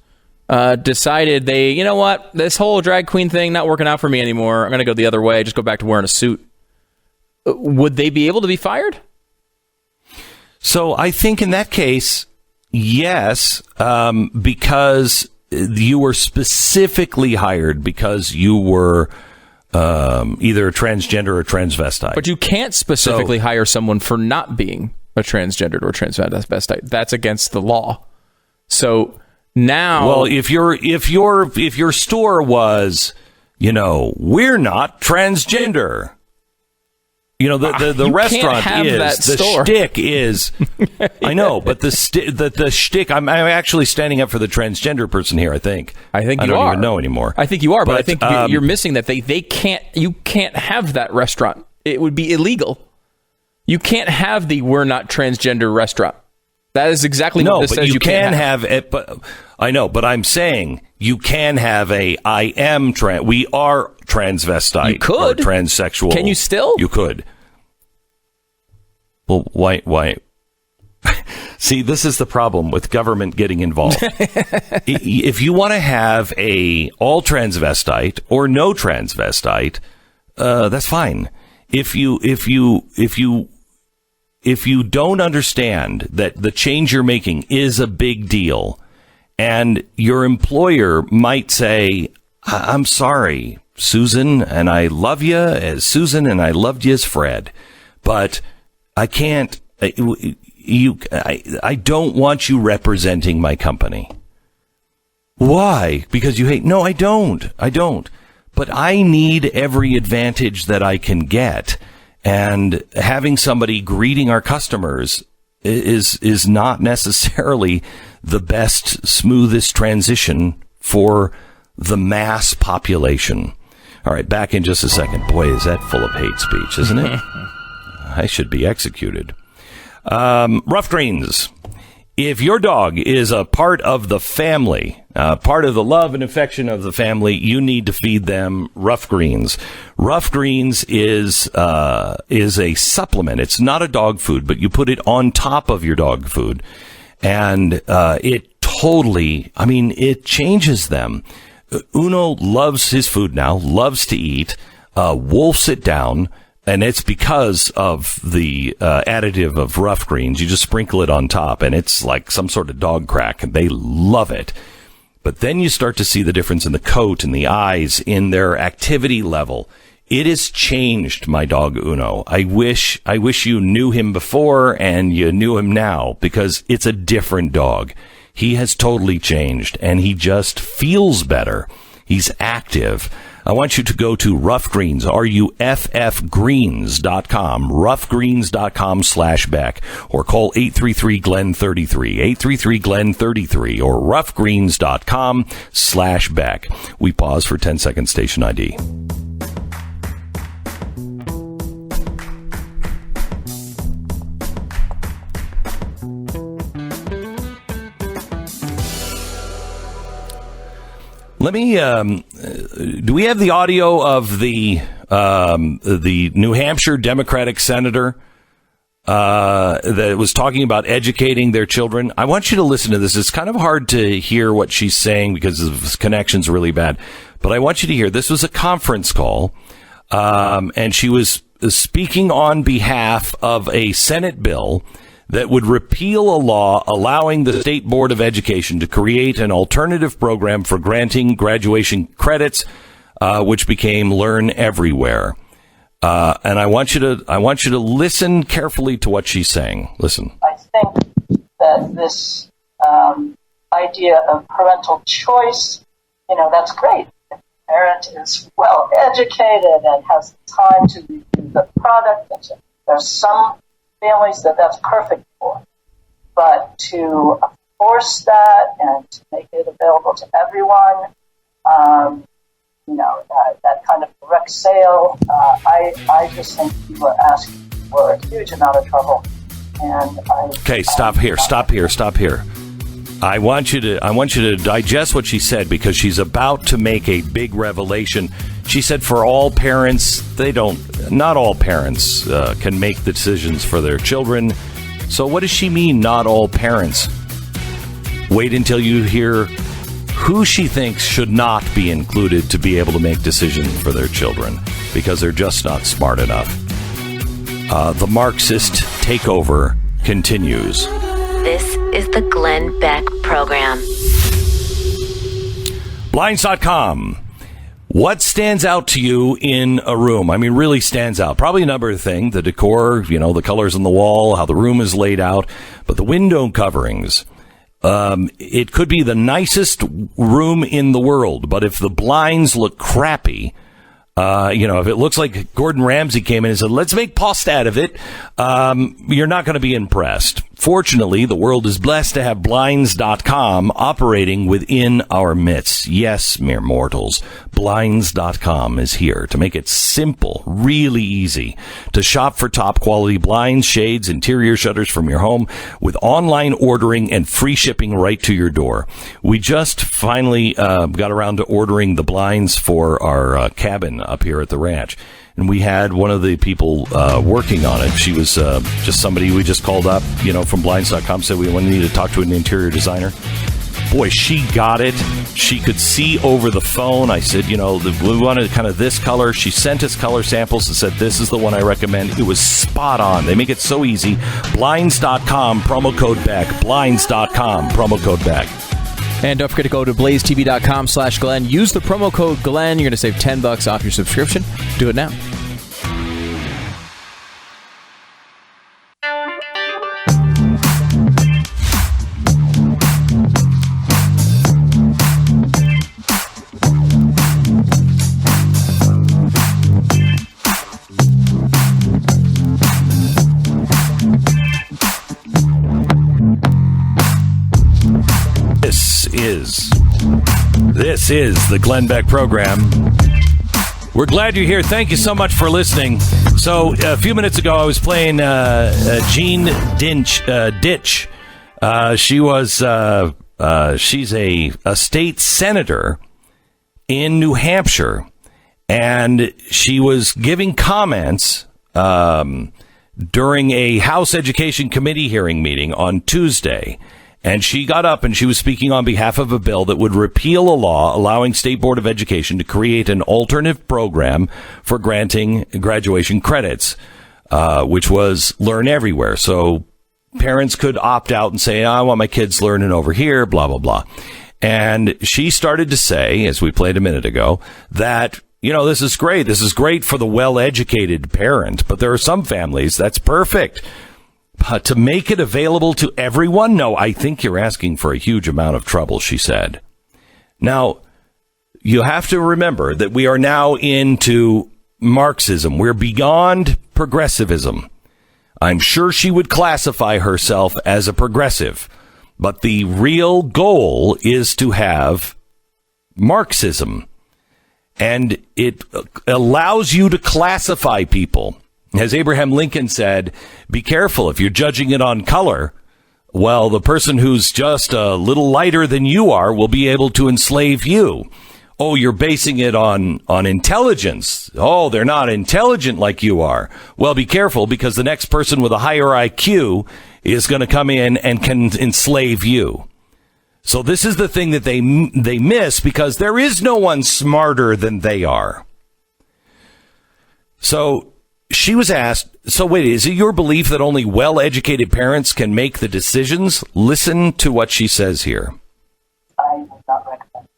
decided you know what, this whole drag queen thing not working out for me anymore, I'm going to go the other way, just go back to wearing a suit, would they be able to be fired? So I think in that case, yes, because you were specifically hired because you were either a transgender or transvestite. But you can't specifically hire someone for not being a transgendered or transvestite. That's against the law. So now, well, if your store was, we're not transgender. The restaurant is the shtick is. I know, but the shtick. I'm actually standing up for the transgender person here. I think you don't even know anymore. I think you are, but I think you're missing that they can't. You can't have that restaurant. It would be illegal. You can't have the "we're not transgender" restaurant. That is exactly what this says. You can have it. But I know, but I'm saying you can have a "I am trans." We are transvestite. You could or transsexual. Can you still? You could. Well, why? See, this is the problem with government getting involved. If you want to have a all transvestite or no transvestite, that's fine. If you don't understand that the change you're making is a big deal, and your employer might say, "I'm sorry, Susan, and I love you as Susan, and I loved you as Fred, but I can't. I don't want you representing my company." Why? Because you hate? No, I don't. But I need every advantage that I can get. And having somebody greeting our customers is not necessarily the best, smoothest transition for the mass population. All right, back in just a second. Boy, is that full of hate speech, isn't it? I should be executed. Rough Greens. If your dog is a part of the family, part of the love and affection of the family, you need to feed them Rough Greens. Rough Greens is a supplement. It's not a dog food, but you put it on top of your dog food, and it totally, it changes them. Uno loves his food now, loves to eat, wolfs it down. And it's because of the additive of Rough Greens. You just sprinkle it on top, and it's like some sort of dog crack, and they love it. But then you start to see the difference in the coat and the eyes, in their activity level. It has changed my dog Uno. I wish you knew him before and you knew him now, because it's a different dog. He has totally changed, and he just feels better. He's active. I want you to go to Rough Greens, RUFFgreens.com, roughgreens.com/Beck, or call 833-GLEN-33, 833-GLEN-33, or roughgreens.com/Beck. We pause for 10-second station ID. Let me, do we have the audio of the New Hampshire Democratic senator that was talking about educating their children? I want you to listen to this. It's kind of hard to hear what she's saying because the connection's really bad. But I want you to hear, this was a conference call, and she was speaking on behalf of a Senate bill that would repeal a law allowing the State Board of Education to create an alternative program for granting graduation credits, which became Learn Everywhere. And I want you to listen carefully to what she's saying. Listen. I think that this idea of parental choice, that's great. If the parent is well educated and has time to review the product, there's some families that's perfect for. But to force that and to make it available to everyone, that kind of direct sale. I just think people are asking for a huge amount of trouble. And okay, stop here. I want you to digest what she said, because she's about to make a big revelation. She said for all parents, not all parents can make the decisions for their children. So what does she mean, not all parents? Wait until you hear who she thinks should not be included to be able to make decisions for their children, because they're just not smart enough. The Marxist takeover continues. This is the Glenn Beck Program. Blinds.com. What stands out to you in a room? I mean, really stands out. Probably a number of things. The decor, the colors on the wall, how the room is laid out. But the window coverings. It could be the nicest room in the world, but if the blinds look crappy, if it looks like Gordon Ramsay came in and said, let's make pasta out of it, you're not going to be impressed. Fortunately, the world is blessed to have Blinds.com operating within our midst. Yes, mere mortals, Blinds.com is here to make it simple, really easy to shop for top quality blinds, shades, interior shutters from your home with online ordering and free shipping right to your door. We just finally got around to ordering the blinds for our cabin up here at the ranch. And we had one of the people working on it. She was just somebody we just called up, from Blinds.com, said we need to talk to an interior designer. Boy, she got it. She could see over the phone. I said, we wanted kind of this color. She sent us color samples and said, this is the one I recommend. It was spot on. They make it so easy. Blinds.com, promo code Beck. Blinds.com, promo code Beck. And don't forget to go to blazetv.com/Glenn. Use the promo code Glenn. You're going to save $10 off your subscription. Do it now. This is the Glenn Beck Program. We're glad you're here. Thank you so much for listening. So a few minutes ago, I was playing Jean Ditch. She's a state senator in New Hampshire, and she was giving comments during a House Education Committee hearing meeting on Tuesday. And she got up and she was speaking on behalf of a bill that would repeal a law allowing State Board of Education to create an alternative program for granting graduation credits, which was Learn Everywhere. So parents could opt out and say, I want my kids learning over here, blah, blah, blah. And she started to say, as we played a minute ago, that, this is great. This is great for the well-educated parent. But there are some families that's perfect. To make it available to everyone? No, I think you're asking for a huge amount of trouble, she said. Now, you have to remember that we are now into Marxism. We're beyond progressivism. I'm sure she would classify herself as a progressive, but the real goal is to have Marxism. And it allows you to classify people. As Abraham Lincoln said, be careful if you're judging it on color. Well, the person who's just a little lighter than you are will be able to enslave you. Oh, you're basing it on intelligence. Oh, they're not intelligent like you are. Well, be careful, because the next person with a higher IQ is going to come in and can enslave you. So this is the thing that they miss, because there is no one smarter than they are. So she was asked, so wait, is it your belief that only well-educated parents can make the decisions? Listen to what she says here. I would not recommend it.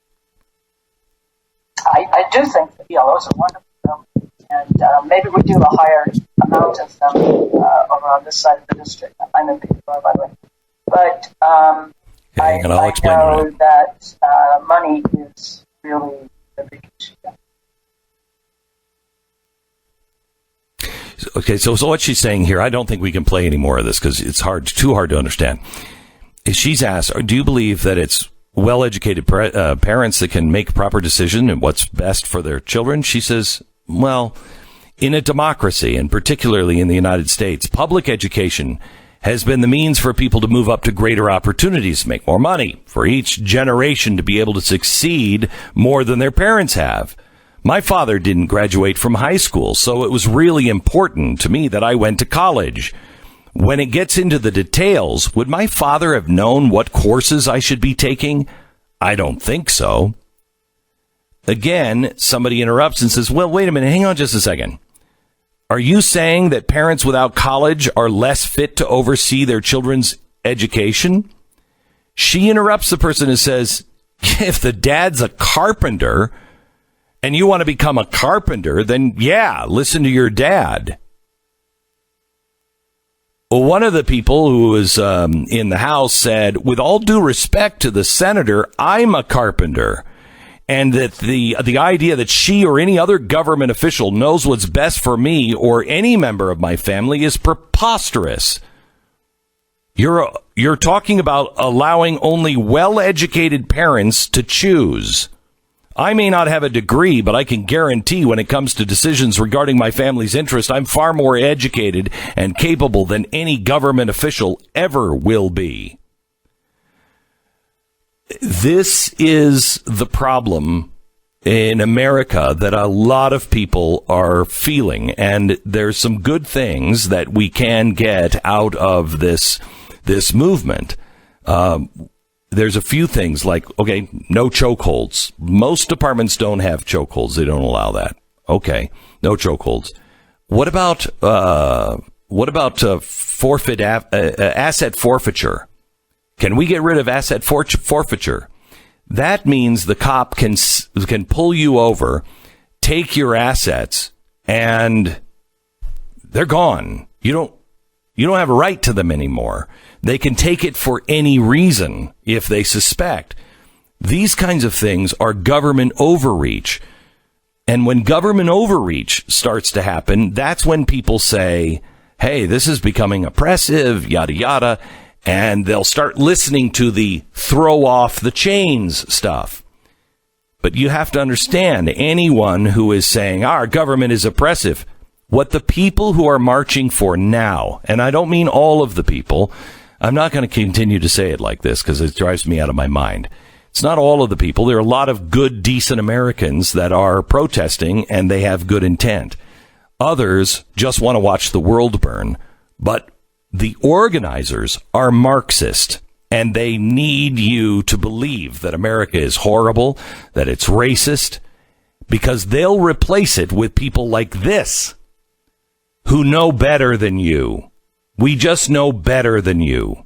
I do think that those are wonderful, and maybe we do a higher amount of them over on this side of the district. I'm in Peterborough, by the way. But I know that money is really the big issue. Okay, so what she's saying here, I don't think we can play any more of this because it's too hard to understand. She's asked, do you believe that it's well-educated parents that can make proper decision and what's best for their children. She says, well, in a democracy, and particularly in the United States, public education has been the means for people to move up to greater opportunities, make more money, for each generation to be able to succeed more than their parents have. My father didn't graduate from high school, so it was really important to me that I went to college. When it gets into the details, would my father have known what courses I should be taking? I don't think so. Again, somebody interrupts and says, well, wait a minute, hang on just a second. Are you saying that parents without college are less fit to oversee their children's education? She interrupts the person and says, if the dad's a carpenter and you want to become a carpenter, then yeah, listen to your dad. Well, one of the people who was in the House said, with all due respect to the senator, I'm a carpenter. And that the idea that she or any other government official knows what's best for me or any member of my family is preposterous. You're talking about allowing only well-educated parents to choose. I may not have a degree, but I can guarantee when it comes to decisions regarding my family's interest, I'm far more educated and capable than any government official ever will be. This is the problem in America that a lot of people are feeling, and there's some good things that we can get out of this movement. There's a few things like, okay, no chokeholds. Most departments don't have chokeholds. They don't allow that. Okay, no chokeholds. What about asset forfeiture? Can we get rid of asset forfeiture? That means the cop can pull you over, take your assets, and they're gone. You don't have a right to them anymore. They can take it for any reason if they suspect. These kinds of things are government overreach. And when government overreach starts to happen, that's when people say, hey, this is becoming oppressive, yada, yada. And they'll start listening to the throw off the chains stuff. But you have to understand, anyone who is saying our government is oppressive, what the people who are marching for now, and I don't mean all of the people, I'm not going to continue to say it like this because it drives me out of my mind. It's not all of the people. There are a lot of good, decent Americans that are protesting and they have good intent. Others just want to watch the world burn. But the organizers are Marxist, and they need you to believe that America is horrible, that it's racist, because they'll replace it with people like this who know better than you. We just know better than you.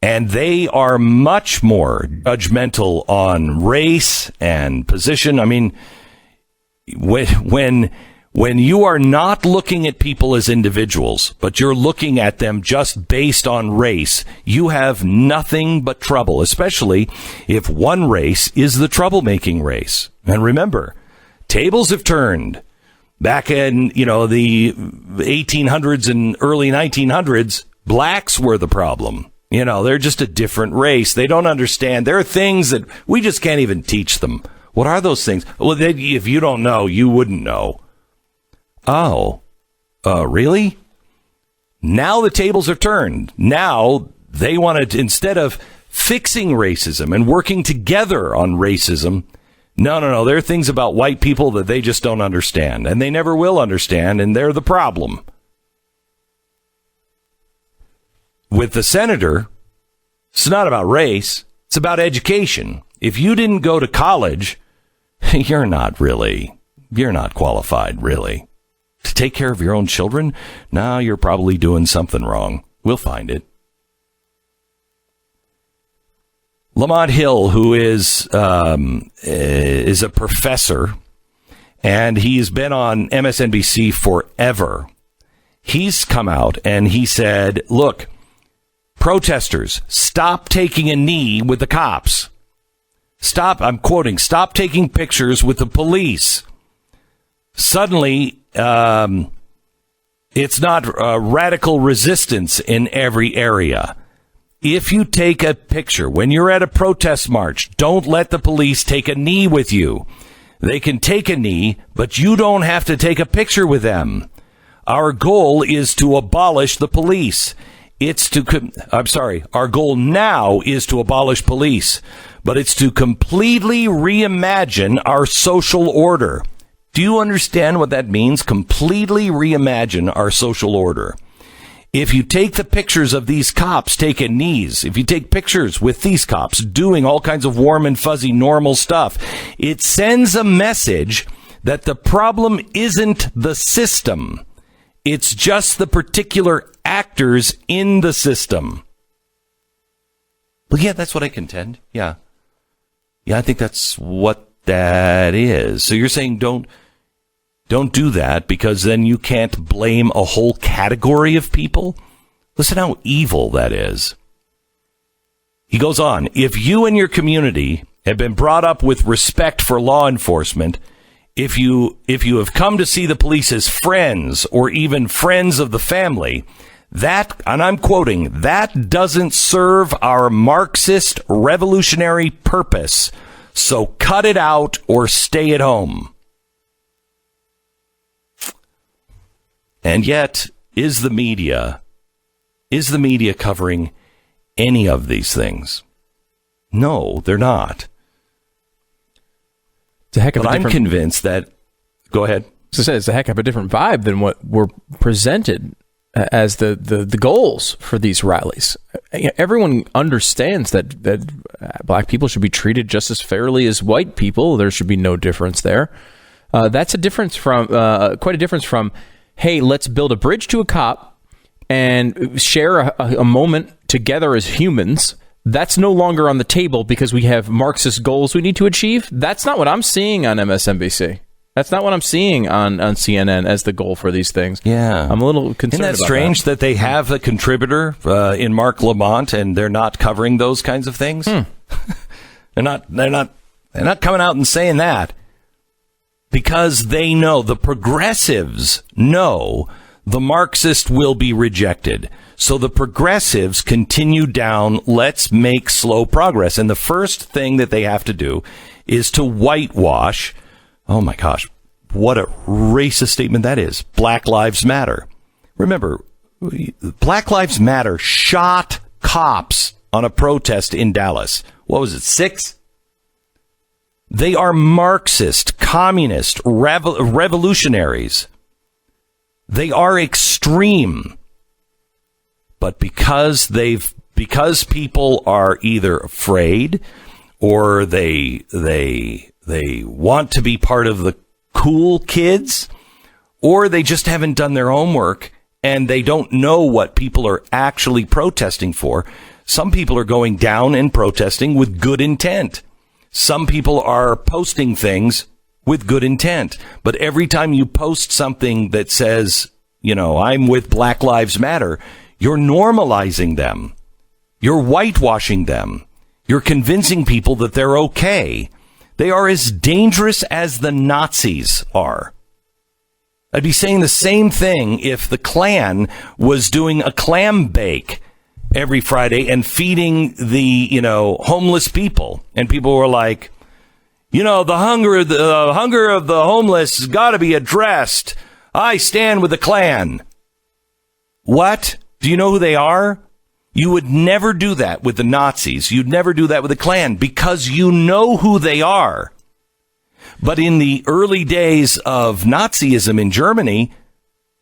And they are much more judgmental on race and position. I mean, when you are not looking at people as individuals, but you're looking at them just based on race, you have nothing but trouble, especially if one race is the troublemaking race. And remember, tables have turned. Back in, the 1800s and early 1900s, blacks were the problem. They're just a different race. They don't understand. There are things that we just can't even teach them. What are those things? Well, if you don't know, you wouldn't know. Oh, really? Now the tables are turned. Now they want to, instead of fixing racism and working together on racism, no. There are things about white people that they just don't understand, and they never will understand, and they're the problem. With the senator, it's not about race. It's about education. If you didn't go to college, you're not qualified, really. To take care of your own children? No, you're probably doing something wrong. We'll find it. Lamont Hill, who is a professor, and he's been on MSNBC forever. He's come out and he said, look, protesters, stop taking a knee with the cops. Stop, I'm quoting, stop taking pictures with the police. Suddenly, it's not radical resistance in every area. if you take a picture when you're at a protest march, don't let the police take a knee with you. They can take a knee, but you don't have to take a picture with them. Our goal is to abolish the police. Our goal now is to abolish police, but it's to completely reimagine our social order. Do you understand what that means? Completely reimagine our social order. If you take the pictures of these cops taking knees, if you take pictures with these cops doing all kinds of warm and fuzzy normal stuff, it sends a message that the problem isn't the system. It's just the particular actors in the system. Well, yeah, that's what I contend. Yeah, I think that's what that is. So you're saying don't do that because then you can't blame a whole category of people? Listen how evil that is. He goes on, if you and your community have been brought up with respect for law enforcement, if you have come to see the police as friends or even friends of the family, that, and I'm quoting, that doesn't serve our Marxist revolutionary purpose. So cut it out or stay at home. And yet, is the media covering any of these things? No, they're not. It's a heck of but I'm convinced that... Go ahead. So it's a heck of a different vibe than what were presented as the goals for these rallies. Everyone understands that black people should be treated just as fairly as white people. There should be no difference there. That's a difference from quite a difference from, hey, let's build a bridge to a cop and share a moment together as humans. That's no longer on the table because we have Marxist goals we need to achieve. That's not what I'm seeing on MSNBC. That's not what I'm seeing on CNN as the goal for these things. Yeah. I'm a little concerned about that. Isn't that strange that they have a contributor in Mark Lamont and they're not covering those kinds of things? They're not coming out and saying that because they know, the progressives know the Marxist will be rejected. So the progressives continue down, let's make slow progress. And the first thing that they have to do is to whitewash. Oh my gosh, what a racist statement that is. Black Lives Matter. Remember, Black Lives Matter shot cops on a protest in Dallas. What was it, 6? They are Marxist, communist, revolutionaries. They are extreme. But because people are either afraid or they want to be part of the cool kids, or they just haven't done their homework and they don't know what people are actually protesting for. Some people are going down and protesting with good intent. Some people are posting things with good intent. But every time you post something that says, I'm with Black Lives Matter, you're normalizing them. You're whitewashing them. You're convincing people that they're okay. They are as dangerous as the Nazis are. I'd be saying the same thing if the Klan was doing a clam bake every Friday and feeding the, homeless people. And people were like, the hunger of the homeless has got to be addressed. I stand with the Klan. What? Do you know who they are? You would never do that with the Nazis. You'd never do that with the Klan because you know who they are. But in the early days of Nazism in Germany,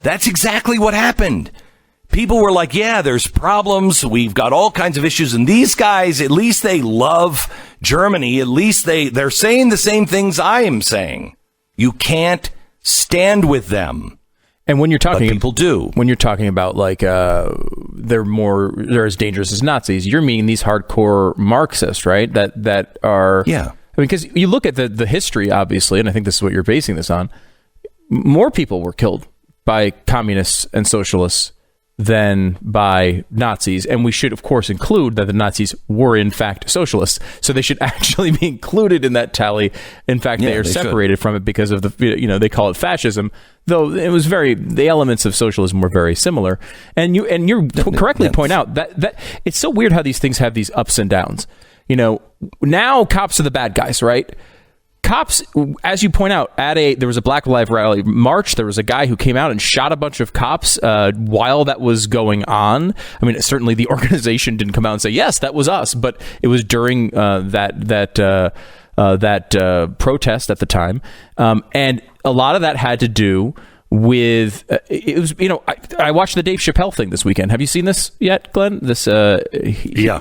that's exactly what happened. People were like, yeah, there's problems. We've got all kinds of issues. And these guys, at least they love Germany. At least they're saying the same things I am saying. You can't stand with them. And when you're talking, but people do. When you're talking about they're as dangerous as Nazis, you're meaning these hardcore Marxists, right? That are, yeah. I mean, because you look at the history, obviously, and I think this is what you're basing this on. More people were killed by communists and socialists than by Nazis. And we should, of course, include that the Nazis were, in fact, socialists. So they should actually be included in that tally. In fact, they are separated from it because of they call it fascism, though it was the elements of socialism were very similar. And you correctly point out that it's so weird how these things have these ups and downs. Now cops are the bad guys, right? Cops, as you point out, there was a Black Lives Rally march. There was a guy who came out and shot a bunch of cops while that was going on. I mean, certainly the organization didn't come out and say, yes, that was us, but it was during that protest at the time. And a lot of that had to do with it was I watched the Dave Chappelle thing this weekend. Have you seen this yet, Glenn? This yeah.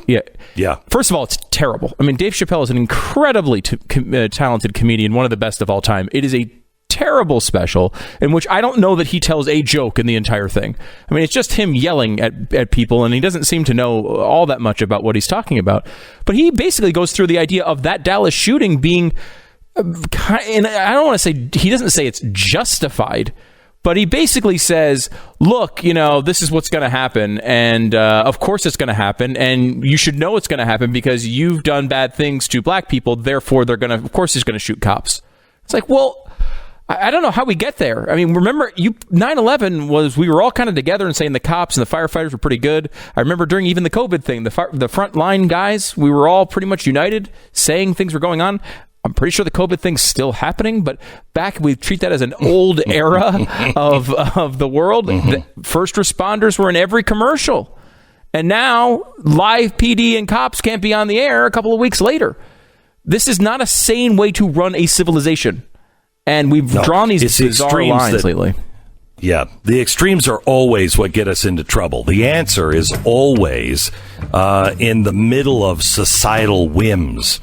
First of all, it's terrible. I mean, Dave Chappelle is an incredibly talented comedian, one of the best of all time. It is a terrible special in which I don't know that he tells a joke in the entire thing. I mean, it's just him yelling at people, and he doesn't seem to know all that much about what he's talking about. But he basically goes through the idea of that Dallas shooting being and I don't want to say, he doesn't say it's justified, but he basically says, look, this is what's going to happen. And of course it's going to happen. And you should know it's going to happen because you've done bad things to black people. Therefore, of course he's going to shoot cops. It's like, well, I don't know how we get there. I mean, remember, 9/11 we were all kind of together and saying the cops and the firefighters were pretty good. I remember during even the COVID thing, the frontline guys, we were all pretty much united saying things were going on. I'm pretty sure the COVID thing's still happening, but back we treat that as an old era of the world. The first responders were in every commercial. And now live PD and cops can't be on the air a couple of weeks later. This is not a sane way to run a civilization. And we've drawn these bizarre lines lately. Yeah, the extremes are always what get us into trouble. The answer is always in the middle of societal whims.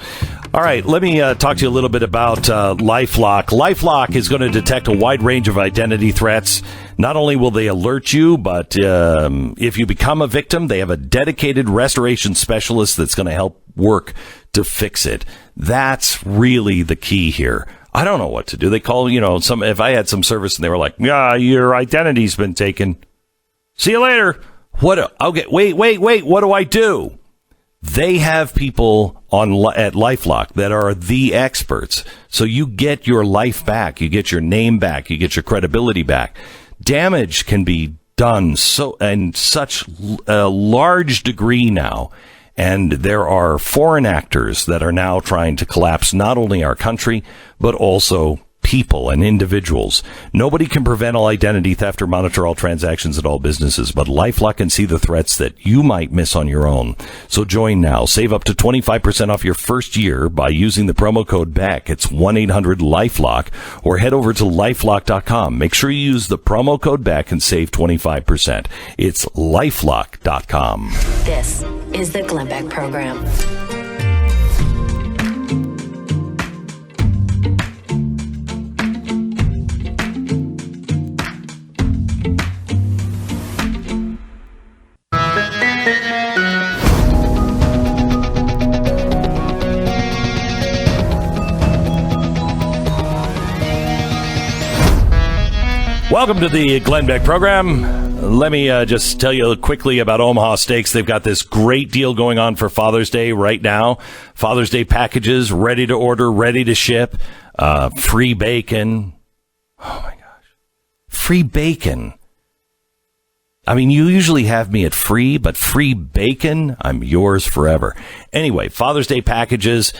All right, let me talk to you a little bit about LifeLock. LifeLock is going to detect a wide range of identity threats. Not only will they alert you, but if you become a victim, they have a dedicated restoration specialist that's going to help work to fix it. That's really the key here. I don't know what to do. They call, if I had some service and they were like, yeah, your identity's been taken. See you later. Okay, wait. What do I do? They have people at LifeLock that are the experts. So you get your life back. You get your name back. You get your credibility back. Damage can be done in such a large degree now. And there are foreign actors that are now trying to collapse not only our country, but also people and individuals. Nobody can prevent all identity theft or monitor all transactions at all businesses, but LifeLock can see the threats that you might miss on your own. So join now. Save up to 25% off your first year by using the promo code BECK. It's 1-800-LifeLock, or head over to LifeLock.com. Make sure you use the promo code BECK and save 25%. It's LifeLock.com. This is the Glenn Beck Program. Welcome to the Glenn Beck Program. Let me just tell you quickly about Omaha Steaks. They've got this great deal going on for Father's Day right now. Father's Day packages, ready to order, ready to ship. Free bacon. Oh, my gosh. Free bacon. I mean, you usually have me at free, but free bacon, I'm yours forever. Anyway, Father's Day packages,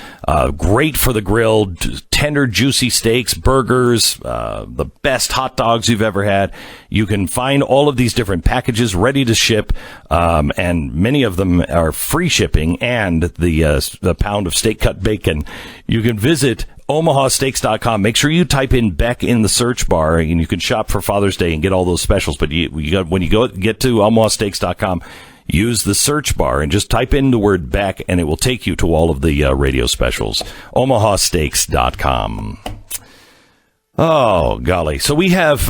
great for the grill, tender, juicy steaks, burgers, the best hot dogs you've ever had. You can find all of these different packages ready to ship, and many of them are free shipping, and the pound of steak cut bacon. You can visit OmahaSteaks.com. Make sure you type in Beck in the search bar, and you can shop for Father's Day and get all those specials. But when you get to OmahaSteaks.com, use the search bar and just type in the word Beck, and it will take you to all of the radio specials. OmahaSteaks.com. Oh, golly. So we have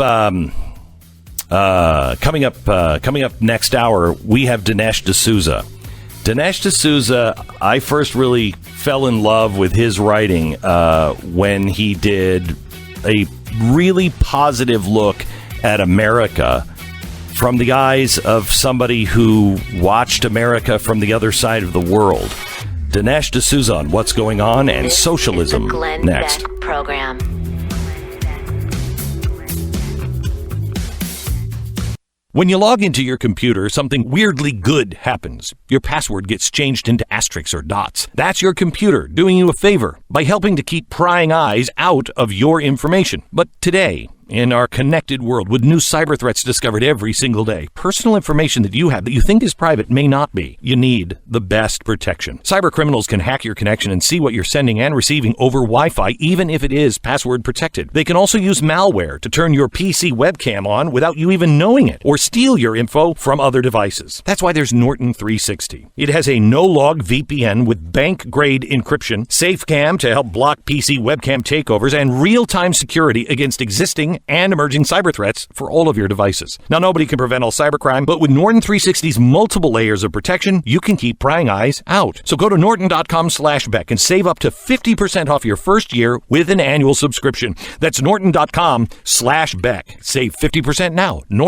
coming up next hour, we have Dinesh D'souza. Dinesh D'souza, I first really fell in love with his writing when he did a really positive look at America from the eyes of somebody who watched America from the other side of the world. Dinesh D'Souza on what's going on and This socialism is the Glenn next. Beck program. When you log into your computer, something weirdly good happens. Your password gets changed into asterisks or dots. That's your computer doing you a favor by helping to keep prying eyes out of your information. But today, in our connected world, with new cyber threats discovered every single day, personal information that you have that you think is private may not be. You need the best protection. Cyber criminals can hack your connection and see what you're sending and receiving over Wi-Fi, even if it is password protected. They can also use malware to turn your PC webcam on without you even knowing it, or steal your info from other devices. That's why there's Norton 360. It has a no-log VPN with bank-grade encryption, SafeCam to help block PC webcam takeovers, and real-time security against existing and emerging cyber threats for all of your devices. Now, nobody can prevent all cybercrime, but with Norton 360's multiple layers of protection, you can keep prying eyes out. So go to norton.com/Beck and save up to 50% off your first year with an annual subscription. That's norton.com/Beck. Save 50% now.